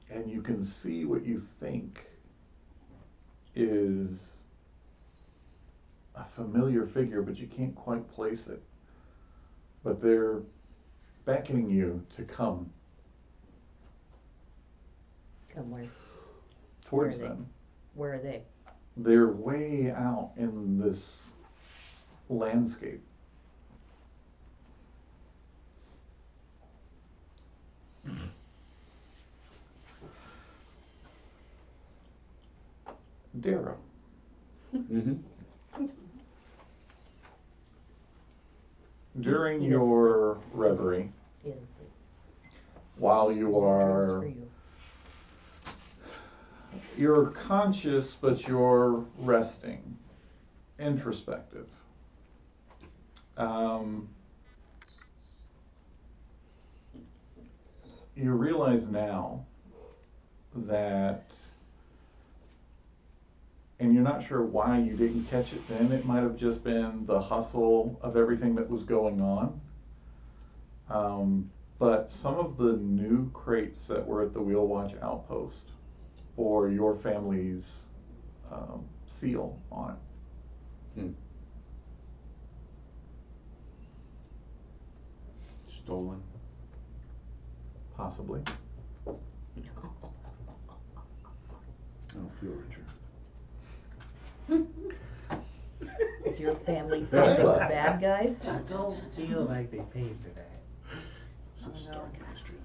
And you can see what you think is a familiar figure, but you can't quite place it. But they're beckoning you to come Come where? towards Where are they? them. Where are they? They're way out in this landscape. Dara, Mm-hmm. during He doesn't your reverie, Yeah. while you Drinks are, for you. you're conscious, but you're resting, introspective. You realize now that, and you're not sure why you didn't catch it then. It might have just been the hustle of everything that was going on. But some of the new crates that were at the Wheelwatch Outpost bore your family's seal on it. Stolen. Possibly. I don't feel richer. Is your family funding the bad guys? I don't feel like they paid for that. It's a dark industry.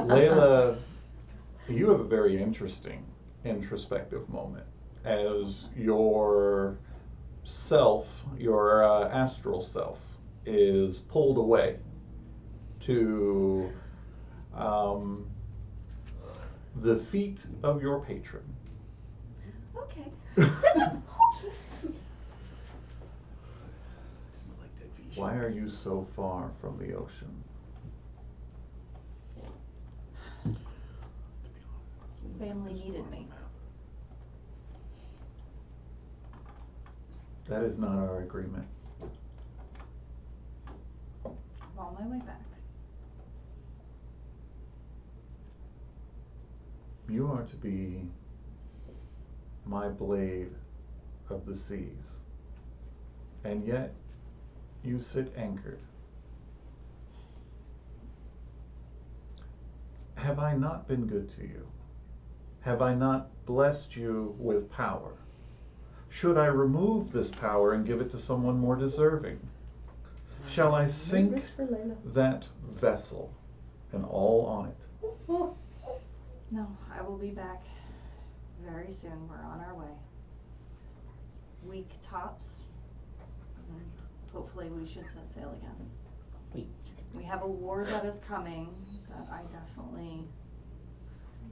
Layla, you have a very interesting introspective moment as your self, your astral self, is pulled away to the feet of your patron. Okay. Why are you so far from the ocean? Family needed me. That is not our agreement. I'm on my way back. You are to be my blade of the seas, and yet you sit anchored. Have I not been good to you? Have I not blessed you with power? Should I remove this power and give it to someone more deserving? Shall I sink Nervous for Layla. that vessel and all on it? No, I will be back very soon. We're on our way. Week tops. And then hopefully we should set sail again. We have a war that is coming that I definitely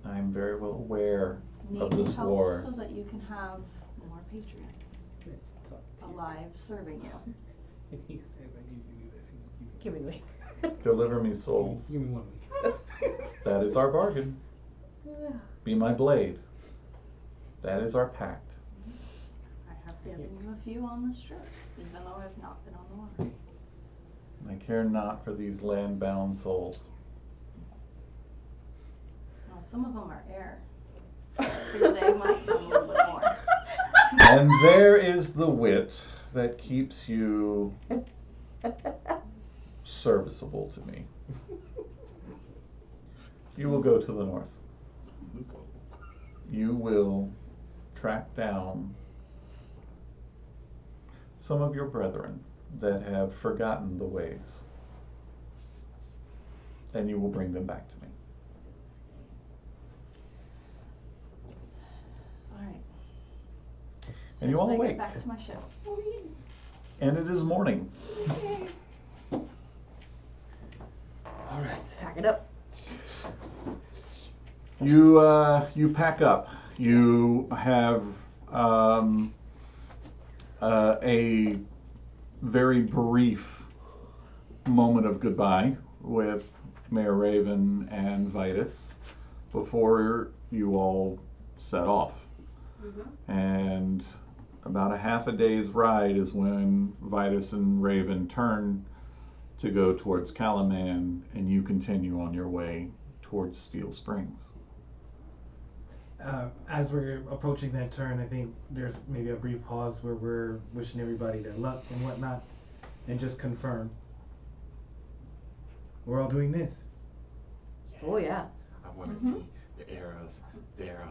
I'm very well aware need of this help war. so that you can have more patriots alive serving you. Give me the week. Deliver me souls. Give me 1 week. That is our bargain. Be my blade. That is our pact. I have given you a few on this trip, even though I've not been on the water. I care not for these land-bound souls. Well, some of them are air. I figure they might come a little bit more. And there is the wit that keeps you serviceable to me. You will go to the north. You will track down some of your brethren that have forgotten the ways, and you will bring them back to me. Alright. And you all As I awake. get back to my ship. And it is morning. All right. Pack it up. You pack up. You have a very brief moment of goodbye with Mayor Raven and Vitus before you all set off. And about a half a day's ride is when Vitus and Raven turn to go towards Calaman, and you continue on your way towards Steel Springs. As we're approaching that turn, I think there's maybe a brief pause where we're wishing everybody their luck and whatnot, and just confirm we're all doing this. Oh yeah. I want to see the arrows, Daryl.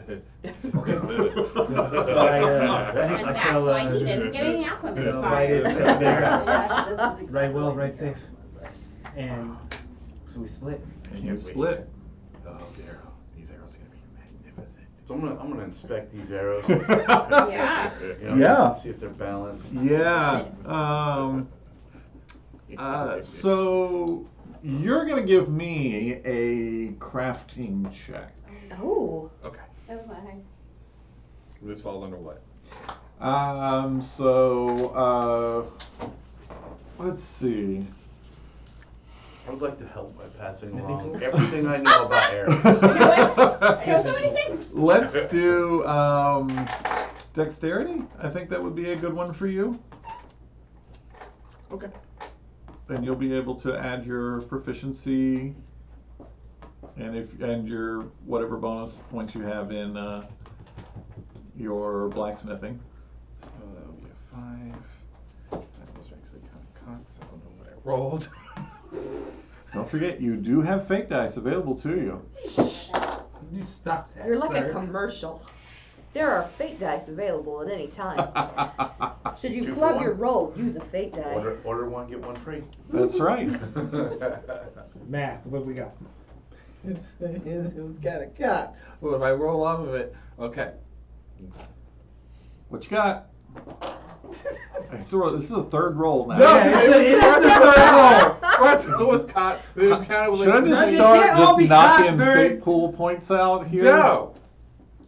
Okay. That's why And I that's tell why he didn't get any alchemist right is fires. there. Yes, this is exactly Right well, what right he safe. said. And so we split. And Can't you wait. split. Oh, Daryl, these arrows are gonna be magnificent. So I'm gonna inspect these arrows. Yeah. You know, Yeah. See if they're balanced. Yeah. So you're gonna give me a crafting check. Oh. Okay. Oh my. This falls under what? Let's see. I would like to help by passing Sniffing along tool? everything I know about arrows. I don't know anything. Let's do dexterity. I think that would be a good one for you. Okay. And you'll be able to add your proficiency and your whatever bonus points you have in your blacksmithing. So that would be a 5. Those are actually kind of cons. I don't know what I rolled. Don't forget, you do have fake dice available to you. You stop that. You're like sir. a commercial. There are fate dice available at any time. Should you 2 for flub 1. your roll, use a fate die. Order one, get one free. That's right. Math, what we got? It was kind of cut. Well, if I roll off of it, okay. What you got? This is a third roll now. No, Yeah, it was a third roll. First it was caught. Then it kind of Should I just You start can't all just be knocking caught during- fate pool points out here? No.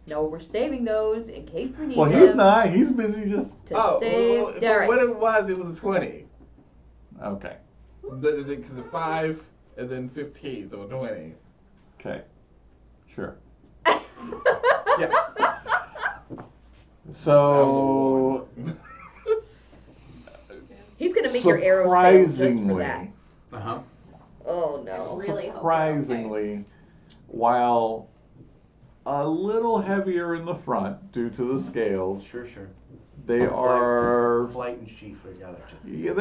No, we're saving those in case we need Well, them he's not. He's busy just. to save well, Derek. what it was a 20. Okay. Because the 5 and then 15, so a 20. Okay. Sure. Yes. So He's gonna make your arrows fail just for that. surprisingly, Uh-huh. Oh no. Really hope surprisingly, while a little heavier in the front due to the scales, Sure. they are. Flight and sheath, I got it. Yeah,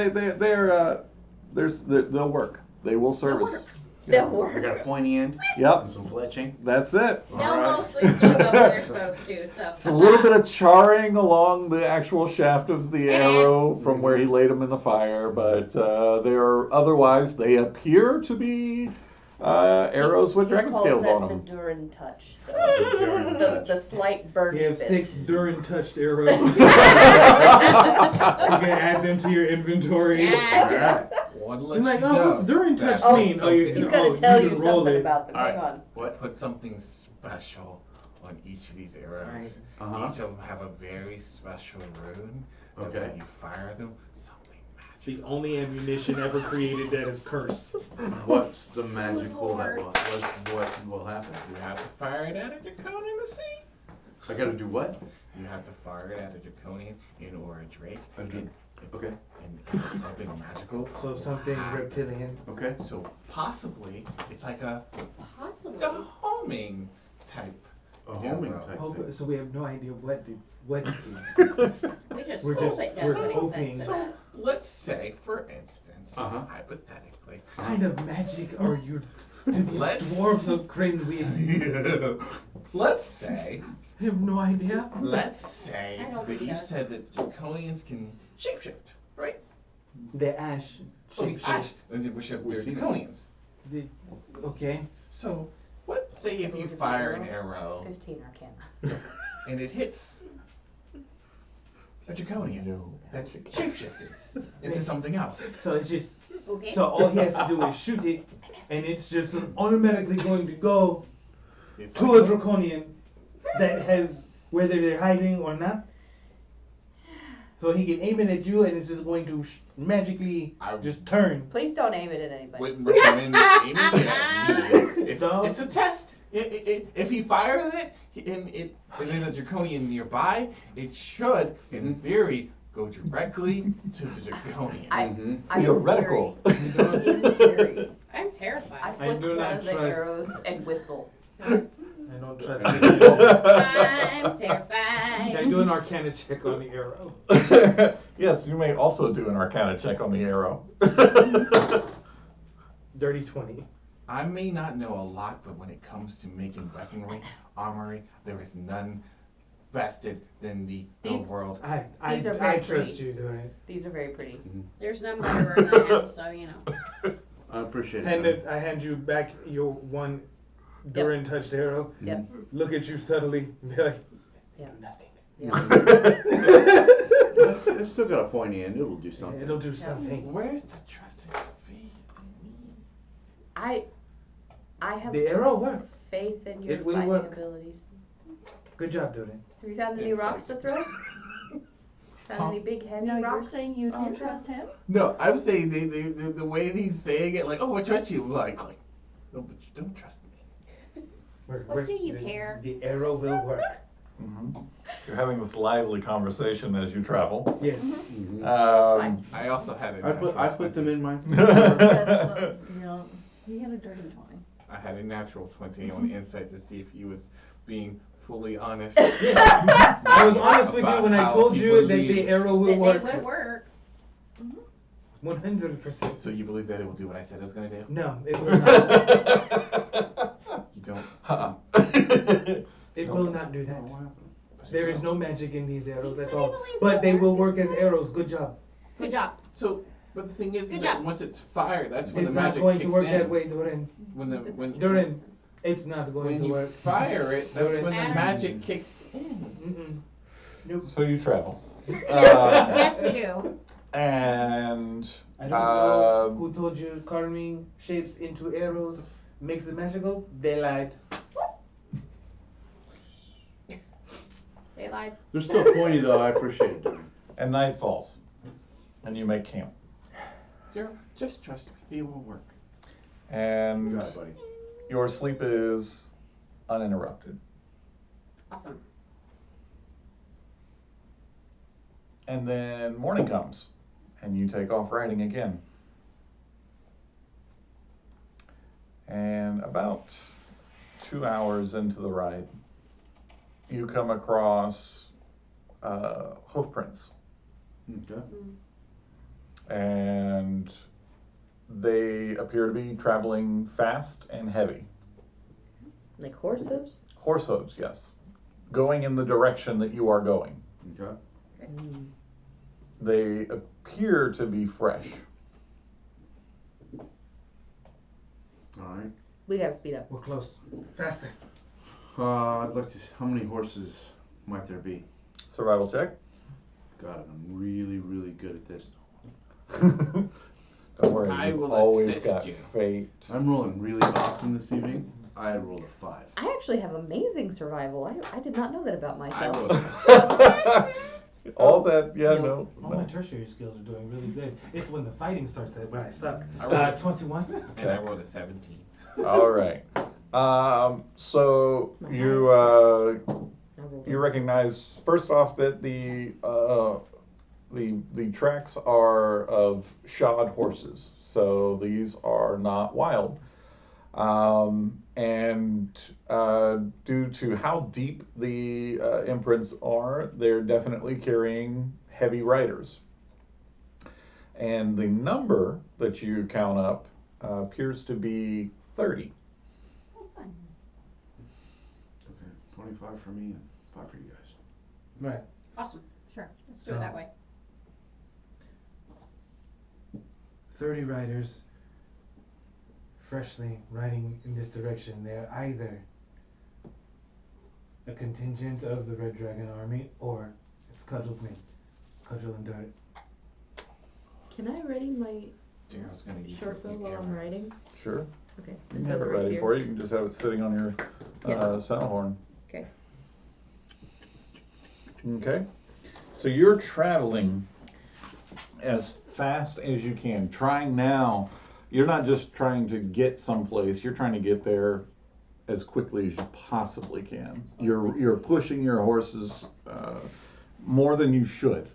they'll work. They will service. They'll I work. got a pointy end Yep, and some fletching. that's it. They'll Alright. mostly still go where they're supposed to, so. It's a little bit of charring along the actual shaft of the arrow from where he laid them in the fire, but they appear to be arrows with dragon scales on them. The Durin touch. Durin touch. The slight burn. We have bits. 6 Durin touched arrows. You can add them to your inventory. Yeah. One You're lets like, you oh, know what's Durin touch that mean? Oh, something- He's oh, gonna tell you can roll something it. about them. Hang Alright. on. What? Put something special on each of these arrows. Uh-huh. Each of them have a very special rune. That Okay. when you fire them, something magic. The only ammunition ever created that is cursed. What's the magical that will, what will happen? You have to fire it at a draconian to see. I gotta do what? You have to fire it at a draconian or a drake. A dra- Okay. And it's something magical. So something reptilian. Okay. So possibly it's like a Possibly. homing type. A homing arrow. type Oh, thing. so we have no idea what it is. We just We're hope just- it does we're what it hoping. says it So does. let's say, for instance, Uh-huh. hypothetically, What kind of magic are you? Do these Let's- dwarves of Kryn with? let's say, I have no idea. let's say I don't that think you it does. said that draconians can shapeshift, right? The ash shape. Ash, which are We've seen it. draconians. Okay. So, say if you fire an arrow 15 Arcana. and it hits a draconian that's shapeshifted into something else. So it's just. Okay. So all he has to do is shoot it, and it's just automatically going to go It's to like a draconian that has whether they're hiding or not. So he can aim it at you, and it's just going to magically I just turn. Please don't aim it at anybody. wouldn't recommend aiming it at me. No. It's a test. If he fires it, and there's a draconian nearby, it should, in theory, go directly to the draconian. I'm Theoretical. In theory. I'm I terrified. flick do one not of the trust- arrows and whistle. I don't trust I'm it. terrified. Can I do an Arcana check on the arrow? Yes, you may also do an Arcana check on the arrow. Dirty 20. I may not know a lot, but when it comes to making weaponry, armory, there is none bested than the These- world. I These are very trust pretty. you doing it. These are very pretty. There's none better than I am, so you know. I appreciate it. I hand you back your one Durin touched arrow. Yep. Look at you subtly. And be like, Yeah. nothing. It's still got a pointy end. It'll do something. It'll do something. Where's the trust and faith in me? I have The arrow works. faith in your It will fighting work. abilities. Good job, Durin. Have you found any rocks to throw? Found any big heavy No, you're rocks? saying you Oh, can trust him? No, I'm saying the way he's saying it, like, oh, I trust you. Like, no, but you don't trust me. What do you care? The arrow will work. Mhm. You're having this lively conversation as you travel. Yes. Mhm. I also had a I natural put them 20. in my. You know, he had a dirty 20. I had a natural 20 on insight to see if he was being fully honest. I was honest with you when I About told how you he that the believes. arrow will That they work. would work. 100%. So you believe that it will do what I said it was gonna do? No, it will not. You don't. Uh-uh. It will not do that. What happened? There is no magic in these arrows, He that's said he all. believes But they'll they will work. work as arrows. Good job. Good job. So, but the thing is Good that job. once it's fired, that's when It's the not magic going kicks to work in. that way, Durin. When Durin, it's not going when to you work. fire it, that's Durin. when the Matter. magic kicks in. Mm-mm. Nope. So you travel. Yes, yes we do. And I don't know who told you carving shapes into arrows makes it magical. They lied. They lied. They're still pointy though. I appreciate it. Dude. and night falls, and you make camp. Just trust me, it will work. And You got it, buddy. your sleep is uninterrupted. Awesome. And then morning comes, and you take off riding again. And about 2 hours into the ride, you come across hoof prints. Okay. And they appear to be traveling fast and heavy. Like horse hooves? Horse hooves, yes. Going in the direction that you are going. Okay. They appear to be fresh. All right. We gotta speed up. We're close. Faster. I'd like to. How many horses might there be? Survival check. God, I'm really, really good at this. Don't worry, I you've will always assist got you. fate. I'm rolling really awesome this evening. I rolled a 5. I actually have amazing survival. I did not know that about I myself. will. All that, yeah, No. All my tertiary skills are doing really good. It's when the fighting starts that when I suck. I rolled 21. And I rolled a 17. All right. So My you I rolled you a- recognize first off that the tracks are of shod horses, so these are not wild. And due to how deep the imprints are, they're definitely carrying heavy riders. And the number that you count up appears to be 30. Oh, fun. Okay. 25 for me and 5 for you guys. Right. Awesome. Sure. Let's do it that way. 30 riders freshly riding in this direction. They're either a contingent of the Red Dragon army or it's Cudgel's men. Cudgel and Dart. Can I ready my Daryl's gonna use short his bow new while I'm arrows. riding? Sure. Okay. You let's can have it it right ready here. for you. You can just have it sitting on your Yeah. saddle horn. Okay. Okay. So you're traveling as fast as you can. Trying now. You're not just trying to get someplace. You're trying to get there as quickly as you possibly can. You're pushing your horses more than you should.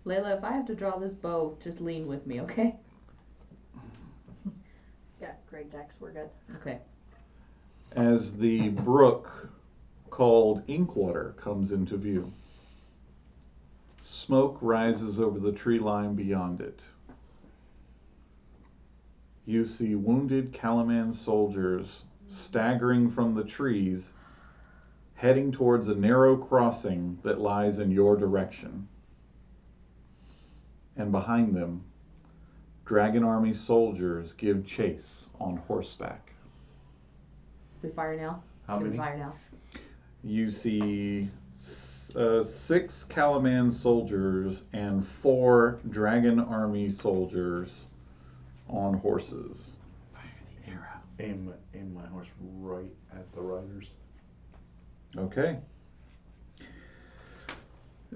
Layla, if I have to draw this bow, just lean with me, okay? Yeah, great decks, we're good. Okay. As the brook called Inkwater comes into view, smoke rises over the tree line beyond it. You see wounded Calaman soldiers staggering from the trees, heading towards a narrow crossing that lies in your direction. And behind them, Dragon Army soldiers give chase on horseback. We fire now? How Can we many? fire now? You see 6 Calaman soldiers and 4 Dragon Army soldiers on horses. Fire the arrow. Aim my horse right at the riders. Okay.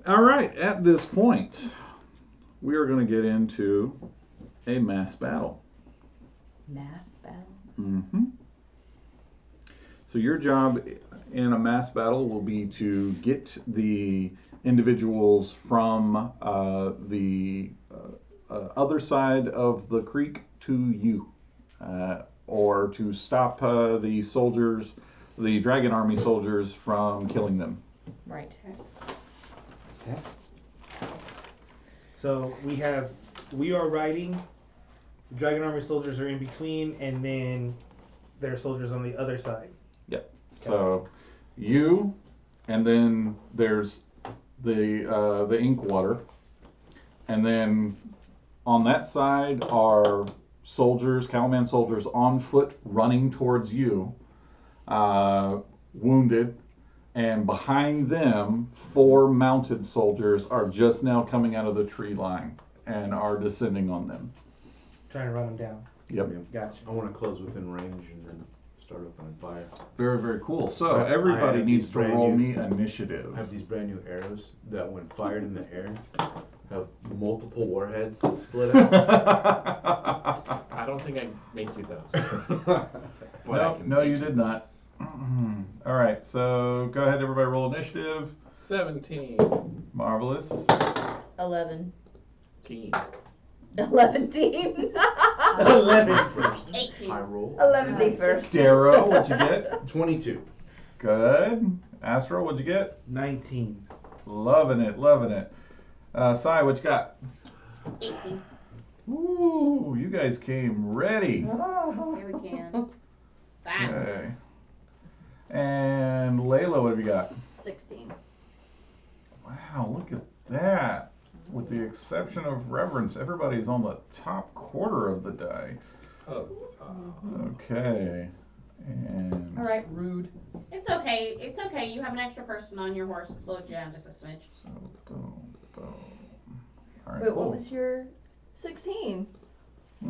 All right, at this point, we are going to get into a mass battle. Mass battle? Mm-hmm. So your job in a mass battle will be to get the individuals from the other side of the creek to you, or to stop the soldiers, the Dragon Army soldiers, from killing them. Right. Okay. So we are riding. The Dragon Army soldiers are in between, and then there are soldiers on the other side. Yep. So you, and then there's the Inkwater, and then on that side are soldiers, Calaman soldiers on foot running towards you, wounded, and behind them 4 mounted soldiers are just now coming out of the tree line and are descending on them. Trying to run them down. Yep. Gotcha. I want to close within range and then start opening fire. Very, very cool. So I everybody have needs these to brand roll new- me initiative. I have these brand new arrows that, when fired in the air, have multiple warheads that split out. I don't think I make you those. But I No, can no, you make did not. those. All right, so go ahead, everybody roll initiative. 17. Marvelous. 11. 18. 11 team. 11. First, 18. I roll. 11 team first. Darrow, what'd you get? 22. Good. Astro, what'd you get? 19. Loving it, loving it. Sai, what you got? 18. Ooh, you guys came ready. Here we can. That. Okay. And Layla, what have you got? 16. Wow, look at that. With the exception of Reverence, everybody's on the top quarter of the die. Oh, Okay. And All right, rude. It's okay. It's okay. You have an extra person on your horse to slow it down just a smidge. so, boom, boom. All right, Wait, cool. what was your 16?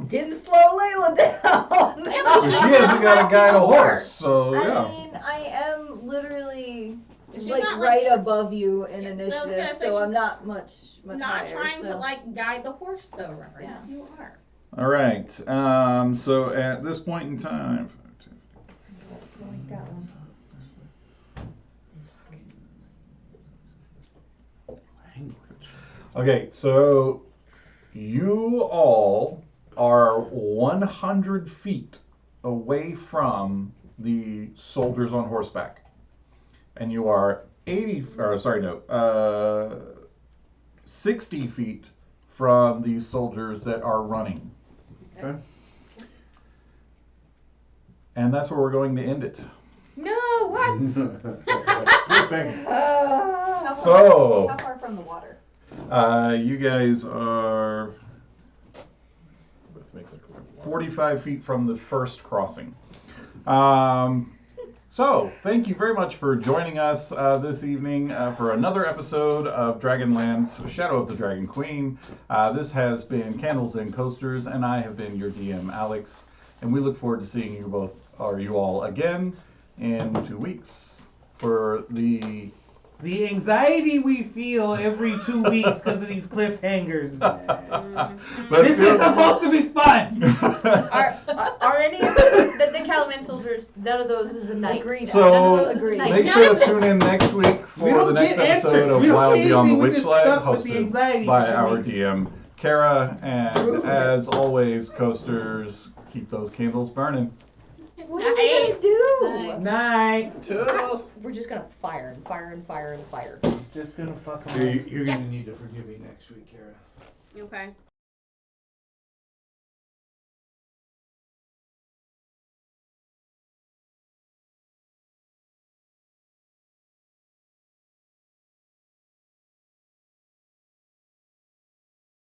Didn't slow Layla down. Well, she hasn't got a guide a horse, so I yeah. mean, I am literally She's like not, right like, above you in Yeah, I was initiative, gonna say so I'm she's not much Not higher. trying so. to like guide the horse though, Reverend. Yeah. You are. All right. So at this point in time, Like that one. okay, so you all are 100 feet away from the soldiers on horseback, and you are 60 feet from the soldiers that are running. Okay. And that's where we're going to end it. No, what? Cliffhanger. How So, how far from the water? you guys are let's make like a 45 feet from the first crossing. So, thank you very much for joining us this evening for another episode of Dragonlance, Shadow of the Dragon Queen. This has been Candles and Coasters, and I have been your DM, Alex. And we look forward to seeing you all again in 2 weeks for the The anxiety we feel every 2 weeks because of these cliffhangers. This is supposed to be fun. Are any of the Calaman soldiers? None of those is a night. Agreed. So, None of those is agreed. night. Make sure to tune in next week We for don't the next get episode answers. of We don't Wild get Beyond the anything. We're just Witchlight, stuck with the hosted anxiety by for 2 our weeks. DM, Kara, and as always, coasters, keep those candles burning. What are we gonna do? Night. Toodles. We're just gonna fire and fire and fire and fire. Just gonna fuck 'em You're, up. you're gonna need to forgive me next week, Kara. Okay.